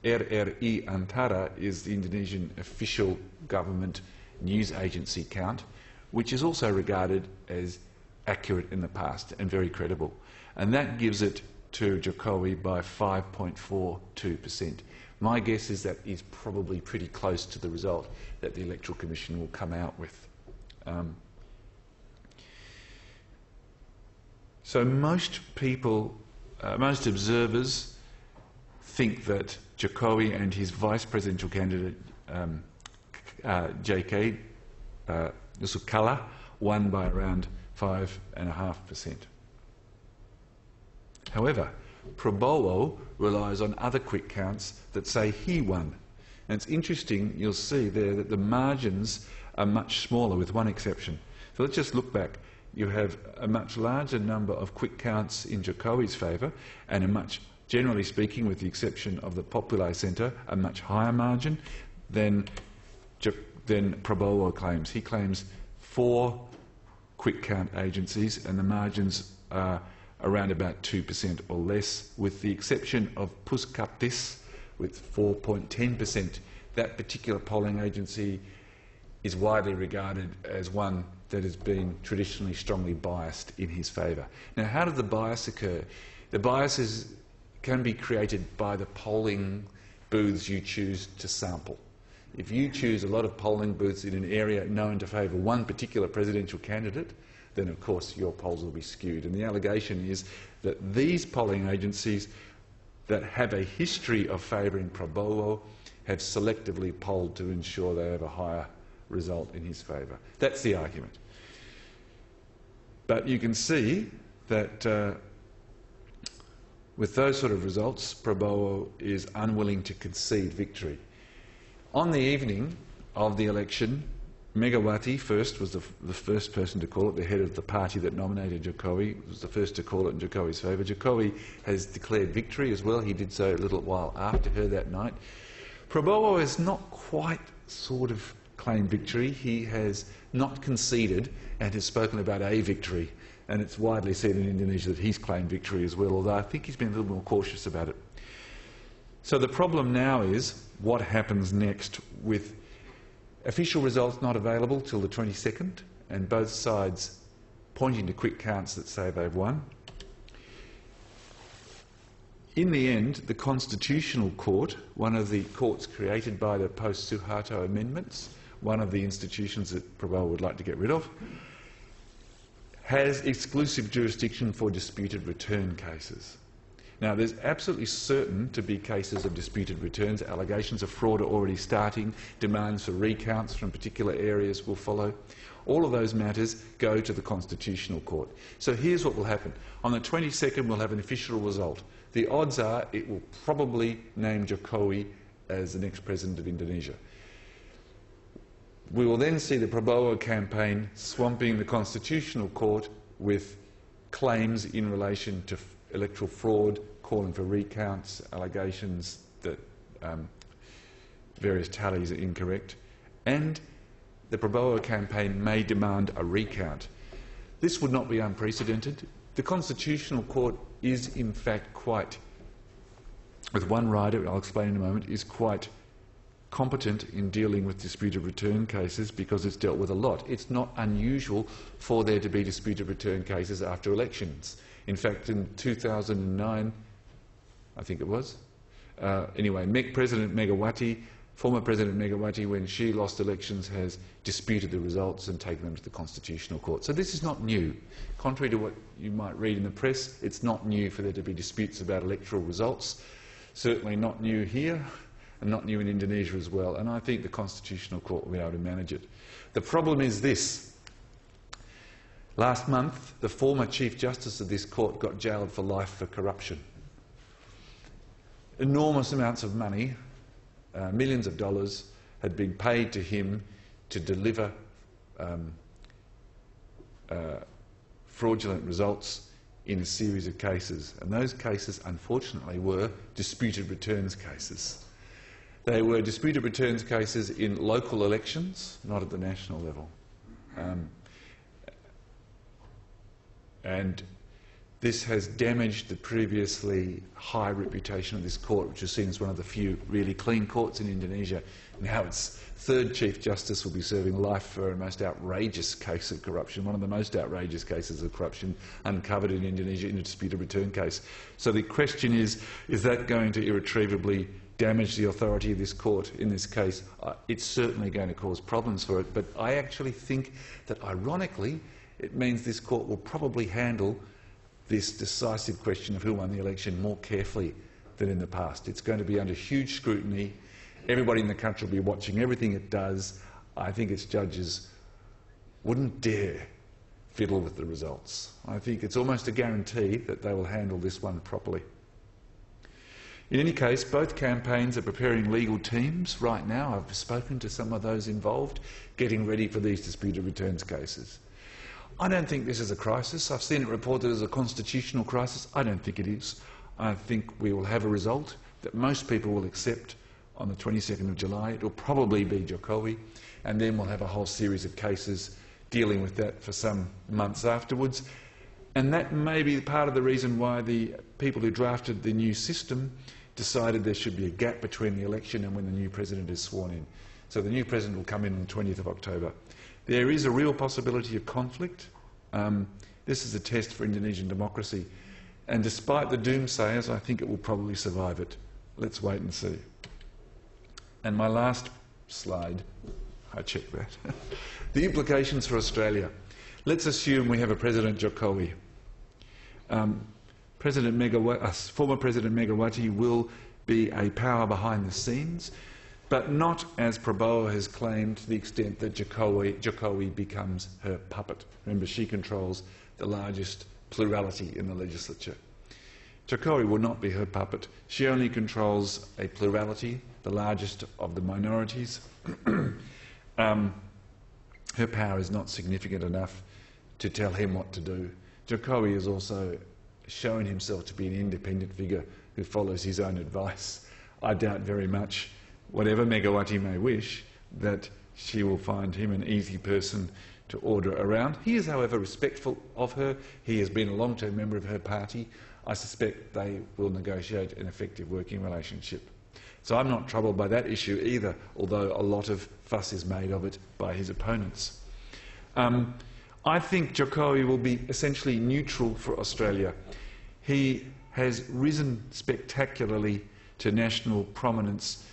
AIIATAS, is the Indonesian official government news agency count, which is also regarded as accurate in the past and very credible. And that gives it to Jokowi by 5.42%. My guess is that is probably pretty close to the result that the Electoral Commission will come out with. So most people, most observers think that Jokowi and his vice presidential candidate, JK Yusuf Kalla, won by around 5.5%. However, Prabowo relies on other quick counts that say he won. And it's interesting, you'll see there that the margins are much smaller, with one exception. So let's just look back. You have a much larger number of quick counts in Jokowi's favour, and a much, generally speaking, with the exception of the Populi Centre, a much higher margin than Prabowo claims. He claims 4 quick count agencies, and the margins are around about 2% or less, with the exception of Puskaptis with 4.10%. That particular polling agency is widely regarded as one that has been traditionally strongly biased in his favour. Now, how did the bias occur? The biases can be created by the polling booths you choose to sample. If you choose a lot of polling booths in an area known to favour one particular presidential candidate, then of course your polls will be skewed. And the allegation is that these polling agencies that have a history of favouring Prabowo have selectively polled to ensure they have a higher result in his favour. That's the argument. But you can see that with those sort of results, Prabowo is unwilling to concede victory. On the evening of the election, Megawati first was the first person to call it, the head of the party that nominated Jokowi, was the first to call it in Jokowi's favour. Jokowi has declared victory as well. He did so a little while after her that night. Prabowo has not quite sort of claimed victory. He has not conceded and has spoken about a victory. and it's widely said in Indonesia that he's claimed victory as well, although I think he's been a little more cautious about it. So the problem now is what happens next with official results not available till the 22nd, and both sides pointing to quick counts that say they've won. In the end, the Constitutional Court, one of the courts created by the post-Suharto amendments, one of the institutions that Prabowo would like to get rid of, has exclusive jurisdiction for disputed return cases. Now, there's absolutely certain to be cases of disputed returns. Allegations of fraud are already starting. Demands for recounts from particular areas will follow. All of those matters go to the Constitutional Court. So here's what will happen. On the 22nd, we'll have an official result. The odds are it will probably name Jokowi as the next president of Indonesia. We will then see the Prabowo campaign swamping the Constitutional Court with claims in relation to electoral fraud, calling for recounts, allegations that various tallies are incorrect, and the Prabowo campaign may demand a recount. This would not be unprecedented. The Constitutional Court is in fact quite, with one rider, I'll explain in a moment, is quite competent in dealing with disputed return cases because it's dealt with a lot. It's not unusual for there to be disputed return cases after elections. In fact, in 2009, I think it was, anyway, President Megawati, former President Megawati, when she lost elections, has disputed the results and taken them to the Constitutional Court. So this is not new. Contrary to what you might read in the press, it's not new for there to be disputes about electoral results. Certainly not new here, and not new in Indonesia as well. And I think the Constitutional Court will be able to manage it. The problem is this. Last month, the former Chief Justice of this court got jailed for life for corruption. Enormous amounts of money, millions of dollars, had been paid to him to deliver fraudulent results in a series of cases. And those cases, unfortunately, were disputed returns cases. They were disputed returns cases in local elections, not at the national level. And this has damaged the previously high reputation of this court, which is seen as one of the few really clean courts in Indonesia. Now its third Chief Justice will be serving life for a most outrageous case of corruption, one of the most outrageous cases of corruption uncovered in Indonesia in a disputed return case. So the question is that going to irretrievably damage the authority of this court in this case? It's certainly going to cause problems for it, but I actually think that, ironically, it means this court will probably handle this decisive question of who won the election more carefully than in the past. It's going to be under huge scrutiny. Everybody in the country will be watching everything it does. I think its judges wouldn't dare fiddle with the results. I think it's almost a guarantee that they will handle this one properly. In any case, both campaigns are preparing legal teams right now. I've spoken to some of those involved, getting ready for these disputed returns cases. I don't think this is a crisis. I've seen it reported as a constitutional crisis. I don't think it is. I think we will have a result that most people will accept on the 22nd of July. It will probably be Jokowi, and then we'll have a whole series of cases dealing with that for some months afterwards. And that may be part of the reason why the people who drafted the new system decided there should be a gap between the election and when the new president is sworn in. So the new president will come in on the 20th of October. There is a real possibility of conflict. This is a test for Indonesian democracy. And despite the doomsayers, I think it will probably survive it. Let's wait and see. And my last slide, I checked that. The implications for Australia. Let's assume we have a President Jokowi. Former President Megawati will be a power behind the scenes, but not, as Prabowo has claimed, to the extent that Jokowi becomes her puppet. Remember, she controls the largest plurality in the legislature. Jokowi will not be her puppet. She only controls a plurality, the largest of the minorities. Her power is not significant enough to tell him what to do. Jokowi has also shown himself to be an independent figure who follows his own advice. I doubt very much, whatever Megawati may wish, that she will find him an easy person to order around. He is, however, respectful of her. He has been a long-term member of her party. I suspect they will negotiate an effective working relationship. So I'm not troubled by that issue either, although a lot of fuss is made of it by his opponents. I think Jokowi will be essentially neutral for Australia. He has risen spectacularly to national prominence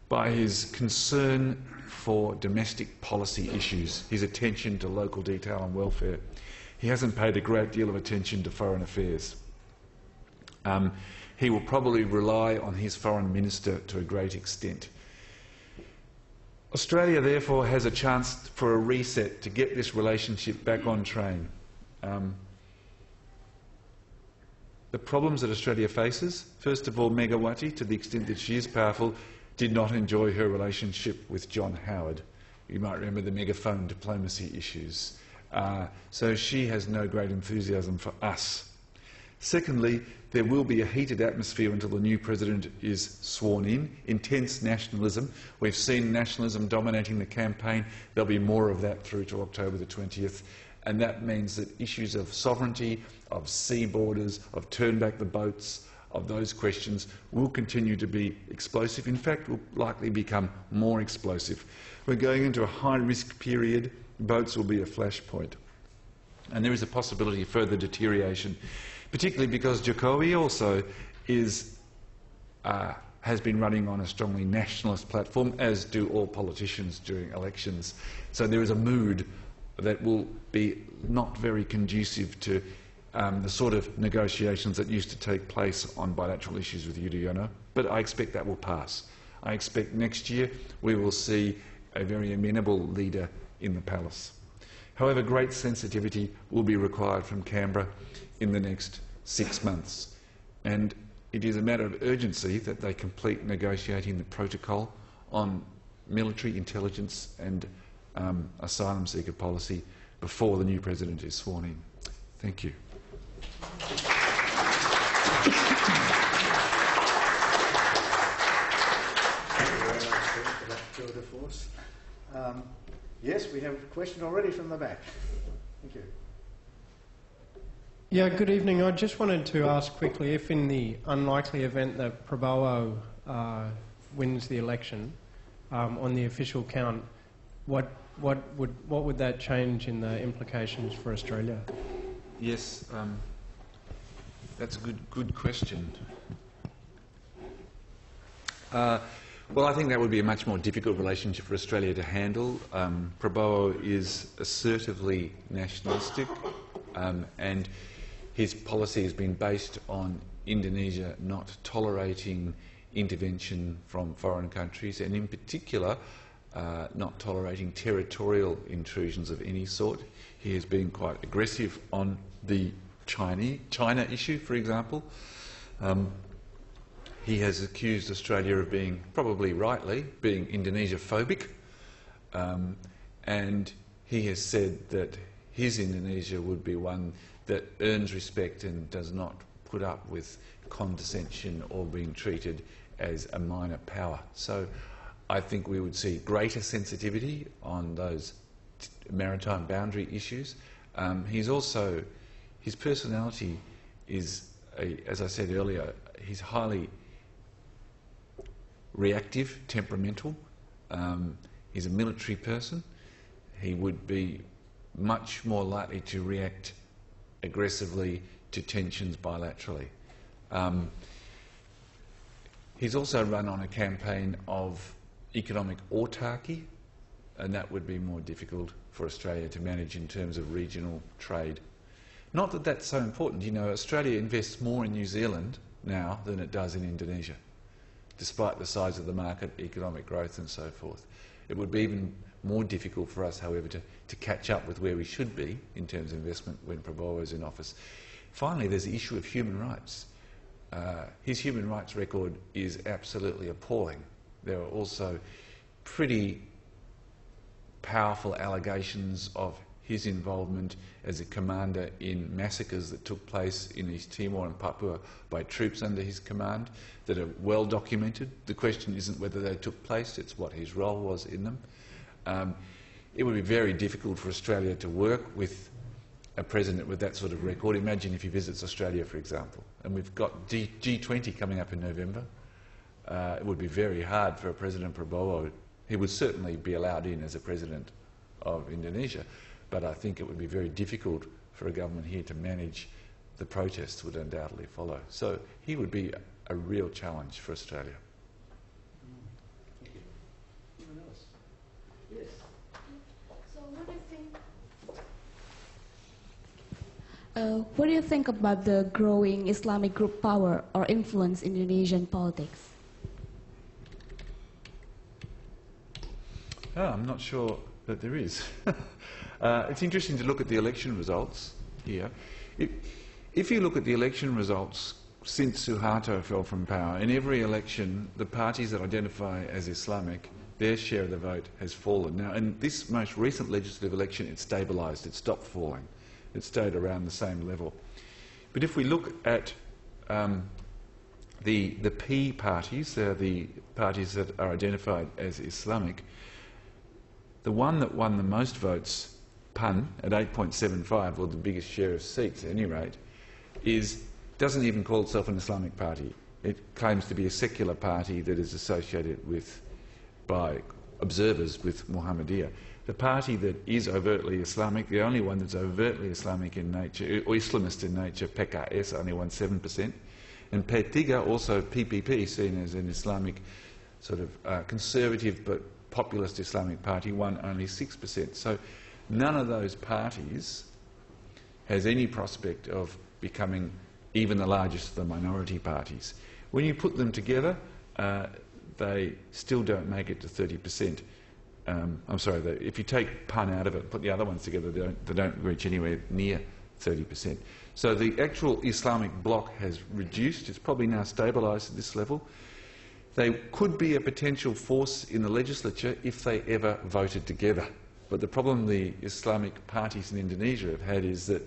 by his concern for domestic policy issues, his attention to local detail and welfare. He hasn't paid a great deal of attention to foreign affairs. He will probably rely on his foreign minister to a great extent. Australia, therefore, has a chance for a reset to get this relationship back on train. The problems that Australia faces, first of all, Megawati, to the extent that she is powerful, did not enjoy her relationship with John Howard. You might remember the megaphone diplomacy issues. So she has no great enthusiasm for us. Secondly, there will be a heated atmosphere until the new president is sworn in. Intense nationalism. We've seen nationalism dominating the campaign. There'll be more of that through to October the 20th. And that means that issues of sovereignty, of sea borders, of turn back the boats, of those questions will continue to be explosive. In fact, will likely become more explosive. We're going into a high-risk period. Boats will be a flashpoint. And there is a possibility of further deterioration, particularly because Jokowi also has been running on a strongly nationalist platform, as do all politicians during elections. So there is a mood that will be not very conducive to the sort of negotiations that used to take place on bilateral issues with Yudhoyono, but I expect that will pass. I expect next year we will see a very amenable leader in the palace. However, great sensitivity will be required from Canberra in the next 6 months, and it is a matter of urgency that they complete negotiating the protocol on military intelligence and asylum seeker policy before the new president is sworn in. Thank you. Yes, we have a question already from the back. Thank you. Yeah, good evening. I just wanted to ask quickly if in the unlikely event that Prabowo wins the election on the official count, what would that change in the implications for Australia? Yes, that's a good question. Well, I think that would be a much more difficult relationship for Australia to handle. Prabowo is assertively nationalistic, and his policy has been based on Indonesia not tolerating intervention from foreign countries, and in particular not tolerating territorial intrusions of any sort. He has been quite aggressive on the China issue, for example. He has accused Australia of being, probably rightly, being Indonesia-phobic, and he has said that his Indonesia would be one that earns respect and does not put up with condescension or being treated as a minor power. So I think we would see greater sensitivity on those maritime boundary issues. His personality is, as I said earlier, he's highly reactive, temperamental. He's a military person. He would be much more likely to react aggressively to tensions bilaterally. He's also run on a campaign of economic autarky, and that would be more difficult for Australia to manage in terms of regional trade. Not that that's so important. You know, Australia invests more in New Zealand now than it does in Indonesia, despite the size of the market, economic growth and so forth. It would be even more difficult for us, however, to catch up with where we should be in terms of investment when Prabowo is in office. Finally, there's the issue of human rights. His human rights record is absolutely appalling. There are also pretty powerful allegations of his involvement as a commander in massacres that took place in East Timor and Papua by troops under his command that are well documented. The question isn't whether they took place, it's what his role was in them. it would be very difficult for Australia to work with a president with that sort of record. Imagine if he visits Australia, for example, and we've got G20 coming up in November. It would be very hard for President Prabowo. He would certainly be allowed in as a president of Indonesia, but I think it would be very difficult for a government here to manage the protests would undoubtedly follow. So he would be a real challenge for Australia. Thank you. Anyone else? Yes. So what do you think about the growing Islamic group power or influence in Indonesian politics? I'm not sure that there is. It's interesting to look at the election results here. If you look at the election results since Suharto fell from power, in every election, the parties that identify as Islamic, their share of the vote has fallen. Now, in this most recent legislative election, it stabilised, it stopped falling. It stayed around the same level. But if we look at the P parties, the parties that are identified as Islamic, the one that won the most votes, PAN, at 8.75, or the biggest share of seats at any rate, doesn't even call itself an Islamic party. It claims to be a secular party that is associated with, by observers, with Muhammadiyah. The party that is overtly Islamic, the only one that's overtly Islamic in nature, or Islamist in nature, PKS, only won 7%. And P3, also PPP, seen as an Islamic sort of conservative but populist Islamic party, won only 6%. So none of those parties has any prospect of becoming even the largest of the minority parties. When you put them together, they still don't make it to 30%. I'm sorry, if you take PAN out of it and put the other ones together, they don't reach anywhere near 30%. So the actual Islamic bloc has reduced. It's probably now stabilised at this level. They could be a potential force in the legislature if they ever voted together. But the problem the Islamic parties in Indonesia have had is that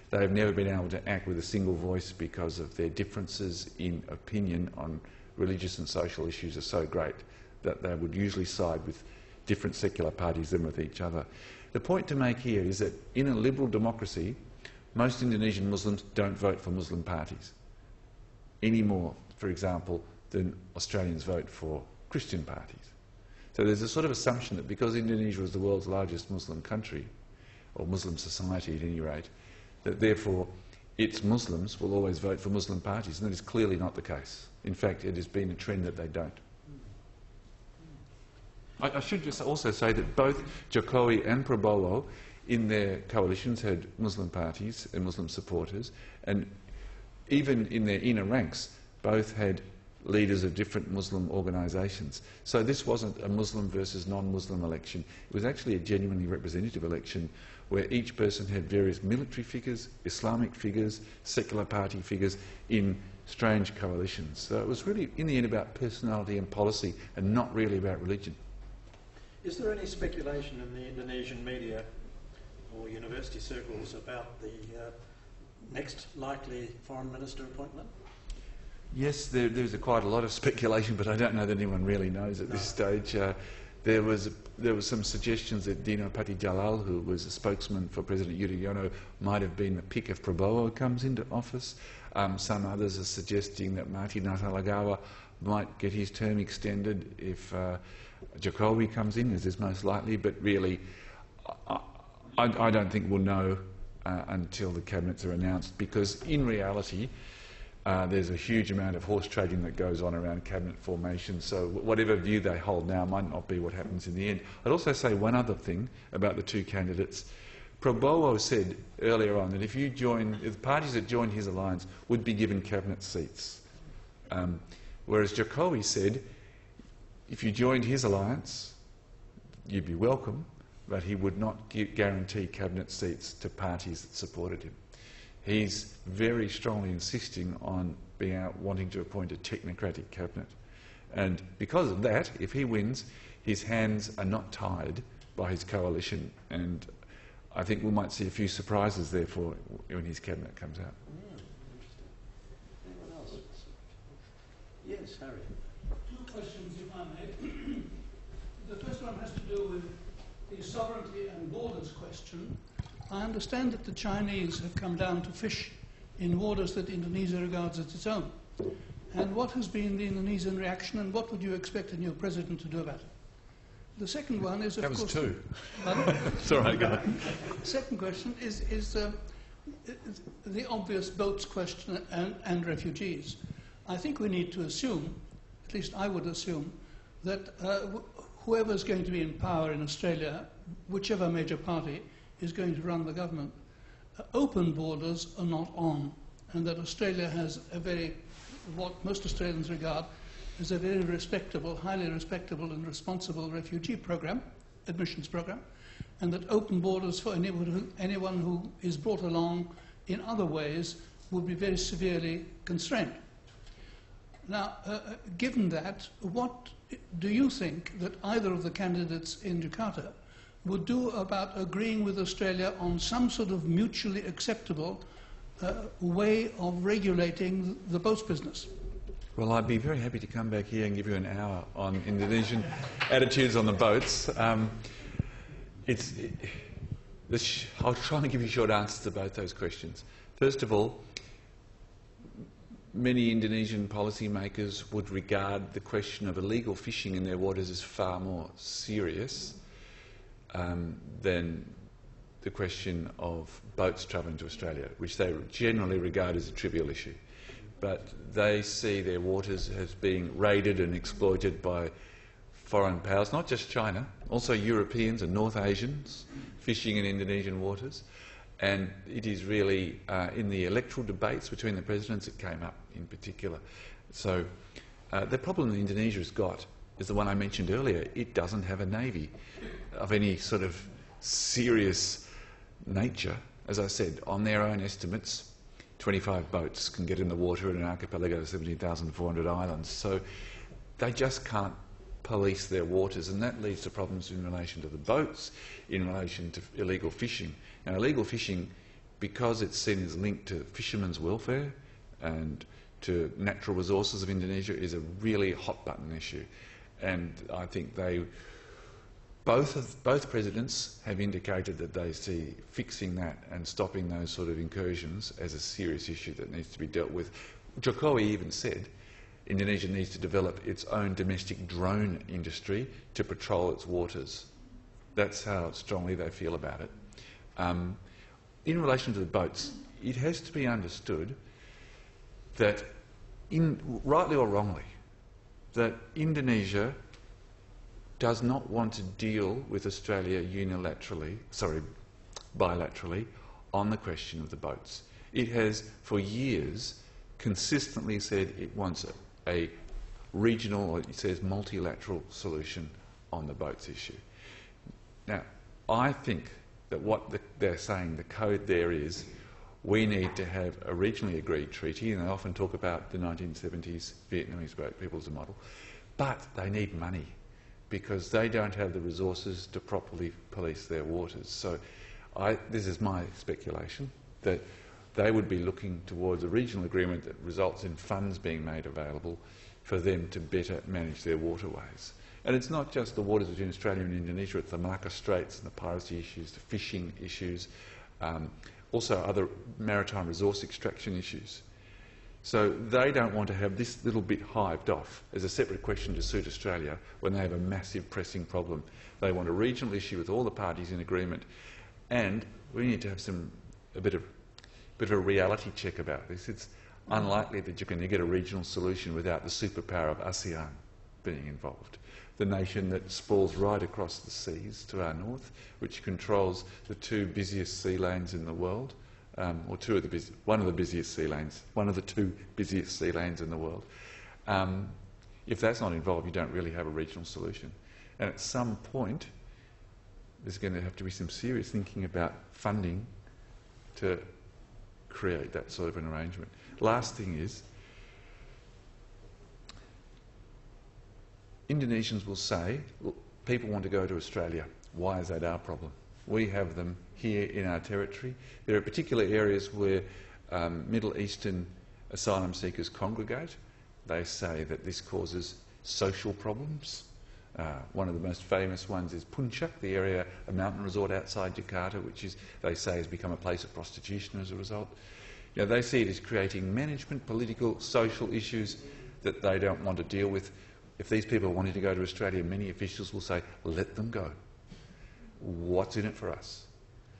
they've never been able to act with a single voice because of their differences in opinion on religious and social issues are so great that they would usually side with different secular parties than with each other. The point to make here is that in a liberal democracy, most Indonesian Muslims don't vote for Muslim parties any more, for example, than Australians vote for Christian parties. So there's a sort of assumption that because Indonesia is the world's largest Muslim country, or Muslim society at any rate, that therefore its Muslims will always vote for Muslim parties, and that is clearly not the case. In fact, it has been a trend that they don't. I should just also say that both Jokowi and Prabowo in their coalitions had Muslim parties and Muslim supporters, and even in their inner ranks, both had leaders of different Muslim organisations. So this wasn't a Muslim versus non-Muslim election. It was actually a genuinely representative election where each person had various military figures, Islamic figures, secular party figures in strange coalitions. So it was really, in the end, about personality and policy and not really about religion. Is there any speculation in the Indonesian media or university circles about the next likely foreign minister appointment? Yes, there's quite a lot of speculation, but I don't know that anyone really knows at this stage. There was some suggestions that Dino Patijalal, who was a spokesman for President Yudhoyono, might have been the pick if Prabowo comes into office. Some others are suggesting that Marty Natalegawa might get his term extended if Jokowi comes in, as is most likely, but really I don't think we'll know until the cabinets are announced, because in reality there's a huge amount of horse trading that goes on around cabinet formation, so whatever view they hold now might not be what happens in the end. I'd also say one other thing about the two candidates. Prabowo said earlier on that if the parties that joined his alliance would be given cabinet seats, whereas Jokowi said if you joined his alliance, you'd be welcome, but he would not guarantee cabinet seats to parties that supported him. He's very strongly insisting on wanting to appoint a technocratic cabinet. And because of that, if he wins, his hands are not tied by his coalition. And I think we might see a few surprises, therefore, when his cabinet comes out. Interesting. Anyone else? Yes, Harry. Two questions, if I may. The first one has to do with the sovereignty and borders question, I understand that the Chinese have come down to fish in waters that Indonesia regards as its own. And what has been the Indonesian reaction, and what would you expect a new president to do about it? The second one is, of course... That was two. Pardon? It's all right, go on. The second question is the obvious boats question and refugees. I think we need to assume, at least I would assume, that whoever is going to be in power in Australia, whichever major party is going to run the government, open borders are not on, and that Australia has what most Australians regard as a very respectable, highly respectable and responsible refugee program, admissions program, and that open borders for anyone who is brought along in other ways would be very severely constrained. Now, given that, what do you think that either of the candidates in Jakarta would do about agreeing with Australia on some sort of mutually acceptable way of regulating the boats business? Well, I'd be very happy to come back here and give you an hour on Indonesian attitudes on the boats. I'll try and give you short answers to both those questions. First of all, many Indonesian policymakers would regard the question of illegal fishing in their waters as far more serious than the question of boats travelling to Australia, which they generally regard as a trivial issue. But they see their waters as being raided and exploited by foreign powers, not just China, also Europeans and North Asians fishing in Indonesian waters. And it is really in the electoral debates between the presidents it came up in particular. So the problem that Indonesia has got is the one I mentioned earlier. It doesn't have a navy of any sort of serious nature. As I said, on their own estimates, 25 boats can get in the water in an archipelago of 17,400 islands. So they just can't police their waters, and that leads to problems in relation to the boats, in relation to illegal fishing. Now, illegal fishing, because it's seen as linked to fishermen's welfare and to natural resources of Indonesia, is a really hot-button issue. And I think both presidents have indicated that they see fixing that and stopping those sort of incursions as a serious issue that needs to be dealt with. Jokowi even said Indonesia needs to develop its own domestic drone industry to patrol its waters. That's how strongly they feel about it. In relation to the boats, it has to be understood that, rightly or wrongly, that Indonesia does not want to deal with Australia bilaterally on the question of the boats. It has, for years, consistently said it wants a regional, or it says multilateral solution on the boats issue. Now, I think that what they're saying, the code there is, we need to have a regionally agreed treaty, and they often talk about the 1970s Vietnamese boat people as a model, but they need money, because they don't have the resources to properly police their waters. So this is my speculation, that they would be looking towards a regional agreement that results in funds being made available for them to better manage their waterways. And it's not just the waters between Australia and Indonesia, it's the Malacca Straits and the piracy issues, the fishing issues, also other maritime resource extraction issues. So they don't want to have this little bit hived off as a separate question to suit Australia when they have a massive pressing problem. They want a regional issue with all the parties in agreement, and we need to have a bit of a reality check about this. It's unlikely that you're going to get a regional solution without the superpower of ASEAN being involved. The nation that sprawls right across the seas to our north, which controls the two busiest sea lanes in the world, or one of the busiest sea lanes, one of the two busiest sea lanes in the world. If that's not involved, you don't really have a regional solution. And at some point, there's going to have to be some serious thinking about funding to create that sort of an arrangement. Last thing is, Indonesians will say, look, people want to go to Australia. Why is that our problem? We have them here in our territory. There are particular areas where Middle Eastern asylum seekers congregate. They say that this causes social problems One of the most famous ones is Puncak, the area, a mountain resort outside Jakarta, which is, they say, has become a place of prostitution as a result. You know, they see it as creating management, political, social issues that they don't want to deal with. If these people are wanting to go to Australia, many officials will say, let them go. What's in it for us?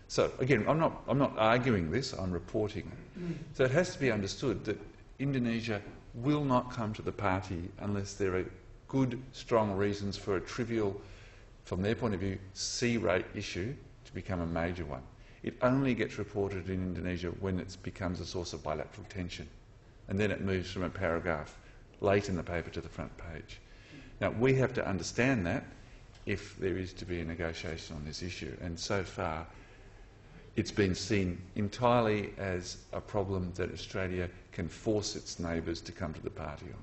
So again, I'm not arguing this, I'm reporting it. So it has to be understood that Indonesia will not come to the party unless there are good, strong reasons for a trivial, from their point of view, C rate issue to become a major one. It only gets reported in Indonesia when it becomes a source of bilateral tension. And then it moves from a paragraph late in the paper to the front page. Now, we have to understand that if there is to be a negotiation on this issue. And so far, it's been seen entirely as a problem that Australia can force its neighbours to come to the party on.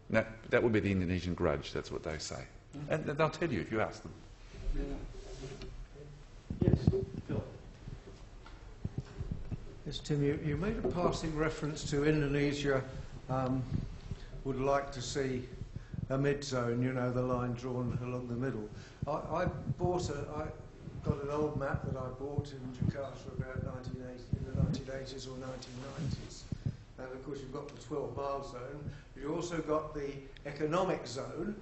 Now, that would be the Indonesian grudge, that's what they say. And they'll tell you if you ask them. Yes, Phil. Yes, Tim, you made a passing reference to Indonesia would like to see a mid-zone, you know, the line drawn along the middle. I got an old map that I bought in Jakarta about in the 1980s or 1990s. And of course you've got the 12-mile zone, but you've also got the economic zone,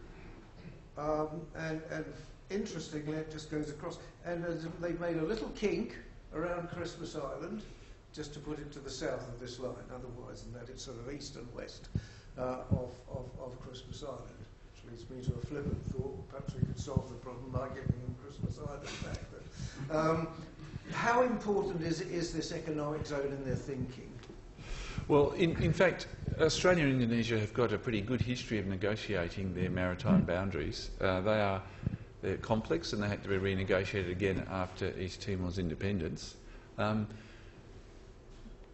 and interestingly it just goes across. And they've made a little kink around Christmas Island, just to put it to the south of this line, otherwise than that it's sort of east and west of Christmas Island. Which leads me to a flippant thought, perhaps we could solve the problem by giving them Christmas Island back. But, how important is this economic zone in their thinking? Well, in fact, Australia and Indonesia have got a pretty good history of negotiating their maritime boundaries. They're complex and they had to be renegotiated again after East Timor's independence.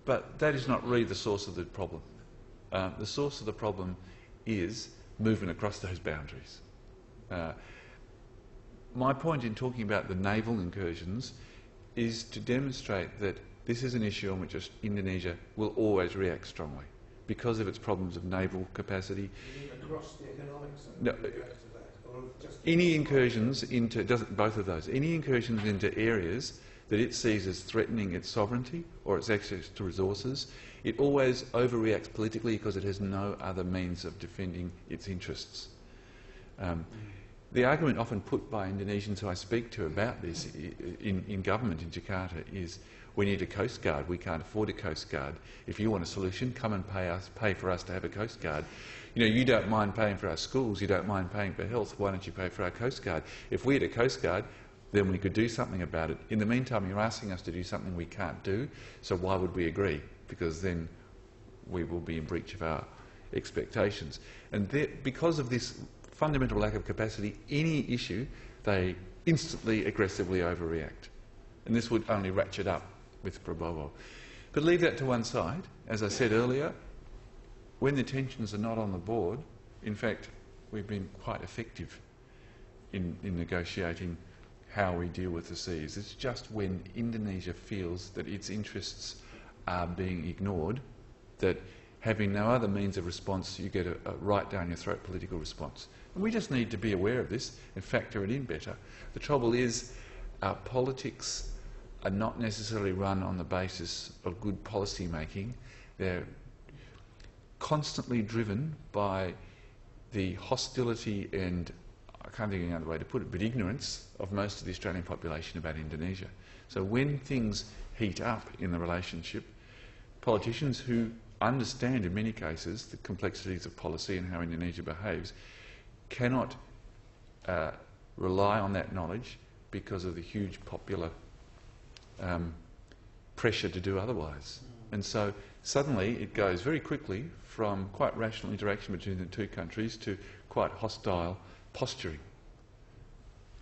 But that is not really the source of the problem. The source of the problem is movement across those boundaries. My point in talking about the naval incursions is to demonstrate that this is an issue on which Indonesia will always react strongly because of its problems of naval capacity. Across the economic zone? No, any incursions into, both of those, any incursions into areas that it sees as threatening its sovereignty or its access to resources, it always overreacts politically because it has no other means of defending its interests. The argument often put by Indonesians who I speak to about this in government in Jakarta is, we need a coast guard, we can't afford a coast guard. If you want a solution, come and pay for us to have a coast guard. You know, you don't mind paying for our schools, you don't mind paying for health, why don't you pay for our coast guard? If we had a coast guard, then we could do something about it. In the meantime, you're asking us to do something we can't do, so why would we agree? Because then we will be in breach of our expectations. And because of this fundamental lack of capacity, any issue, they instantly, aggressively overreact. And this would only ratchet up with Prabowo. But leave that to one side. As I said earlier, when the tensions are not on the board, in fact, we've been quite effective in negotiating how we deal with the seas. It's just when Indonesia feels that its interests are being ignored that, having no other means of response, you get a right down your throat political response. And we just need to be aware of this and factor it in better. The trouble is, our politics are not necessarily run on the basis of good policy making. They're constantly driven by the hostility and, I can't think of another way to put it, but ignorance of most of the Australian population about Indonesia. So when things heat up in the relationship, politicians who understand in many cases the complexities of policy and how Indonesia behaves cannot rely on that knowledge because of the huge popular pressure to do otherwise. And so suddenly it goes very quickly from quite rational interaction between the two countries to quite hostile posturing.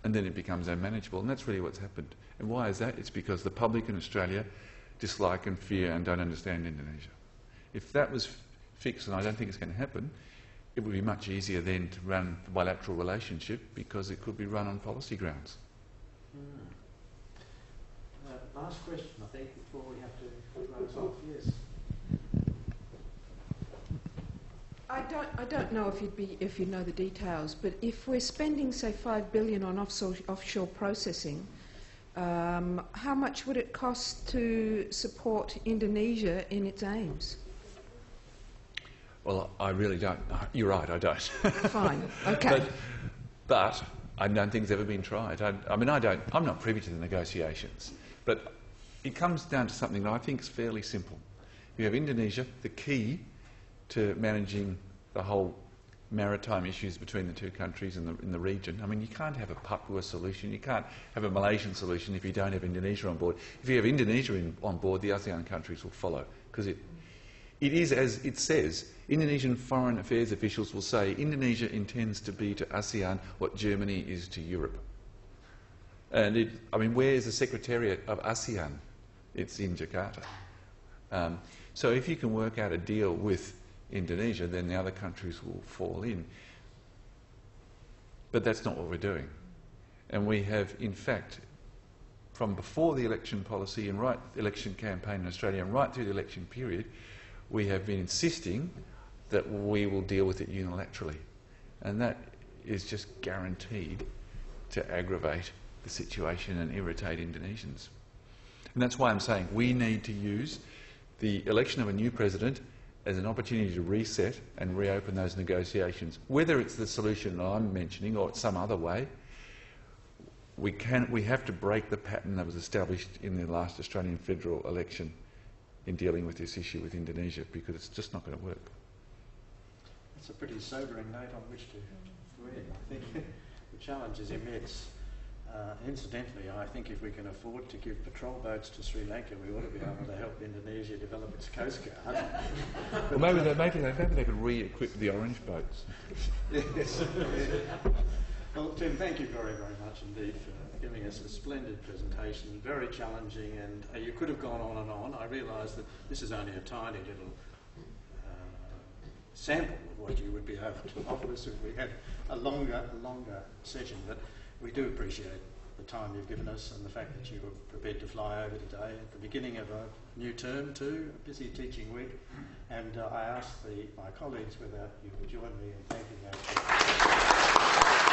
And then it becomes unmanageable, and that's really what's happened. And why is that? It's because the public in Australia dislike and fear and don't understand Indonesia. If that was fixed, and I don't think it's going to happen, it would be much easier then to run the bilateral relationship because it could be run on policy grounds. Last question, I think, before we have to close off. Yes. I don't know if you know the details, but if we're spending, say, $5 billion on offshore processing, how much would it cost to support Indonesia in its aims? Well, I really don't. You're right, I don't. Fine, okay. But I don't think it's ever been tried. I'm not privy to the negotiations, but it comes down to something that I think is fairly simple. You have Indonesia, the key to managing the whole maritime issues between the two countries in the region. I mean, you can't have a Papua solution, you can't have a Malaysian solution if you don't have Indonesia on board. If you have Indonesia on board, the ASEAN countries will follow, because it is, as it says, Indonesian foreign affairs officials will say Indonesia intends to be to ASEAN what Germany is to Europe. And where is the Secretariat of ASEAN? It's in Jakarta. So if you can work out a deal with Indonesia, then the other countries will fall in. But that's not what we're doing. And we have, in fact, from before the election policy and election campaign in Australia and right through the election period, we have been insisting that we will deal with it unilaterally. And that is just guaranteed to aggravate the situation and irritate Indonesians. And that's why I'm saying we need to use the election of a new president as an opportunity to reset and reopen those negotiations. Whether it's the solution I'm mentioning or it's some other way, we have to break the pattern that was established in the last Australian federal election in dealing with this issue with Indonesia, because it's just not going to work. That's a pretty sobering note on which to end. I think the challenge is immense. Incidentally, I think if we can afford to give patrol boats to Sri Lanka, we ought to be able to help Indonesia develop its coast guard. Well, maybe they could re-equip the orange boats. Yes. Well, Tim, thank you very, very much indeed for giving us a splendid presentation, very challenging, and you could have gone on and on. I realise that this is only a tiny little sample of what you would be able to offer us if we had a longer session, but we do appreciate the time you've given us and the fact that you were prepared to fly over today at the beginning of a new term too, a busy teaching week. And I ask my colleagues whether you would join me in thanking our